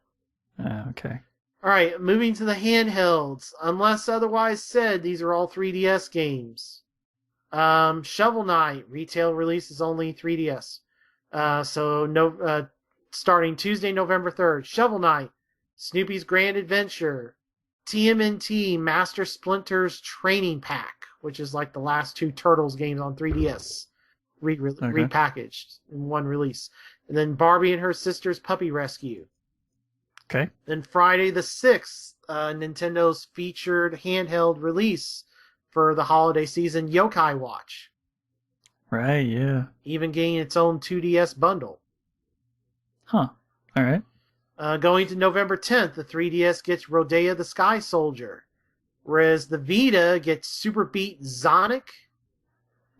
Okay. All right, moving to the handhelds. Unless otherwise said, these are all 3DS games. Shovel Knight retail release is only 3DS. Starting Tuesday, November 3rd. Shovel Knight, Snoopy's Grand Adventure, TMNT Master Splinter's Training Pack, which is like the last two Turtles games on 3DS, repackaged in one release. And then Barbie and Her Sister's Puppy Rescue. Okay. Then Friday the 6th, Nintendo's featured handheld release for the holiday season, Yokai Watch. Right, yeah. Even getting its own 2DS bundle. Huh. All right. Going to November 10th, the 3DS gets Rodea the Sky Soldier, whereas the Vita gets Super Beat Zonic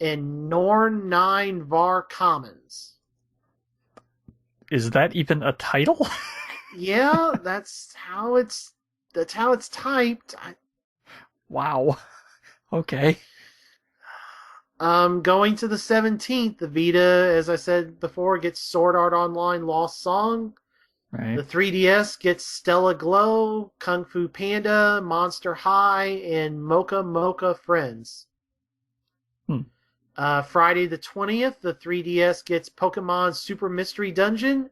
and Norn 9 Var Commons. Is that even a title? Yeah, that's how it's typed. Wow. Okay. Going to the 17th, the Vita, as I said before, gets Sword Art Online Lost Song. Right. The 3DS gets Stella Glow, Kung Fu Panda, Monster High, and Mocha Mocha Friends. Friday the 20th, the 3DS gets Pokemon Super Mystery Dungeon,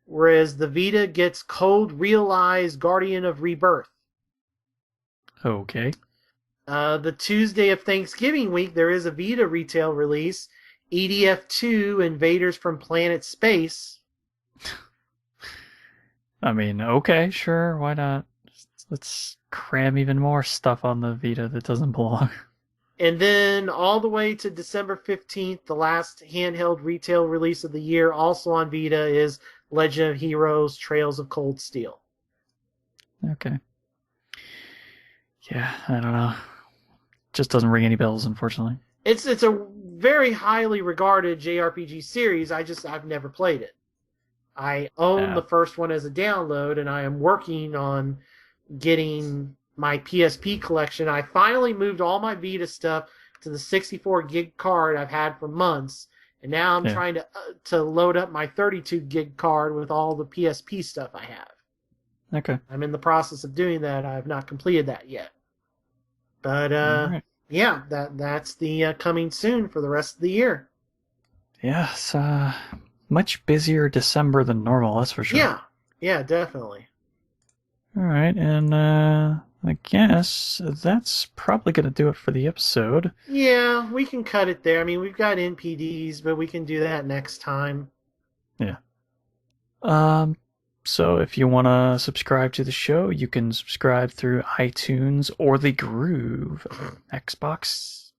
whereas the Vita gets Cold Realize Guardian of Rebirth. Okay. The Tuesday of Thanksgiving week, there is a Vita retail release, EDF2 Invaders from Planet Space. I mean, okay, sure, why not? Let's cram even more stuff on the Vita that doesn't belong. And then all the way to December 15th, the last handheld retail release of the year, also on Vita, is Legend of Heroes Trails of Cold Steel. Okay. Yeah, I don't know. Just doesn't ring any bells, unfortunately. It's a very highly regarded JRPG series. I've never played it. I own the first one as a download, and I am working on getting my PSP collection. I finally moved all my Vita stuff to the 64 gig card I've had for months, and now I'm trying to load up my 32 gig card with all the PSP stuff I have. Okay. I'm in the process of doing that. I have not completed that yet. But right. yeah, that's the coming soon for the rest of the year. Yeah, it's much busier December than normal, that's for sure. Yeah, definitely. All right, and I guess that's probably going to do it for the episode. Yeah, we can cut it there. I mean, we've got NPDs, but we can do that next time. Yeah. So if you want to subscribe to the show, you can subscribe through iTunes or the Groove Xbox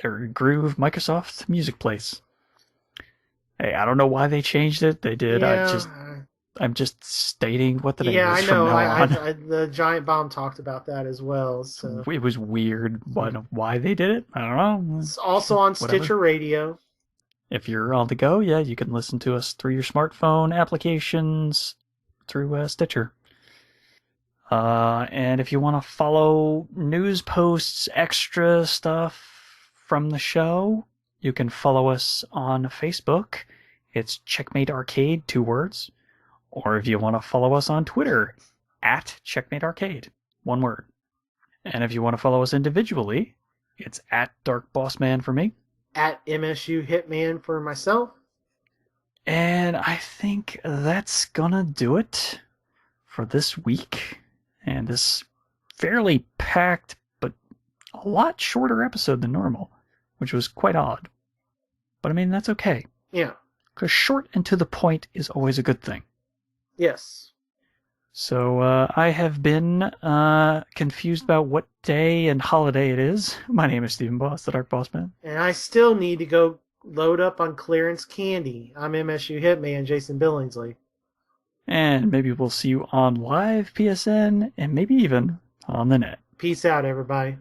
or Groove Microsoft Music Place. Hey, I don't know why they changed it. They did. Yeah. I'm just stating what the name is. Yeah, I from know. now on. The Giant Bomb talked about that as well. So it was weird. Why they did it? I don't know. It's also on Whatever. Stitcher Radio. If you're on the go, yeah, you can listen to us through your smartphone applications through Stitcher. And if you want to follow news posts, extra stuff from the show, you can follow us on Facebook. It's Checkmate Arcade, 2 words. Or if you want to follow us on Twitter, at Checkmate Arcade, 1 word. And if you want to follow us individually, it's at Dark Boss Man for me. At MSU Hitman for myself. And I think that's gonna do it for this week. And this fairly packed, but a lot shorter episode than normal, which was quite odd. But I mean, that's okay. Yeah. Because short and to the point is always a good thing. Yes. So I have been confused about what day and holiday it is. My name is Stephen Boss, the Dark Boss Man. And I still need to go load up on clearance candy. I'm MSU Hitman, Jason Billingsley. And maybe we'll see you on live PSN, and maybe even on the net. Peace out, everybody.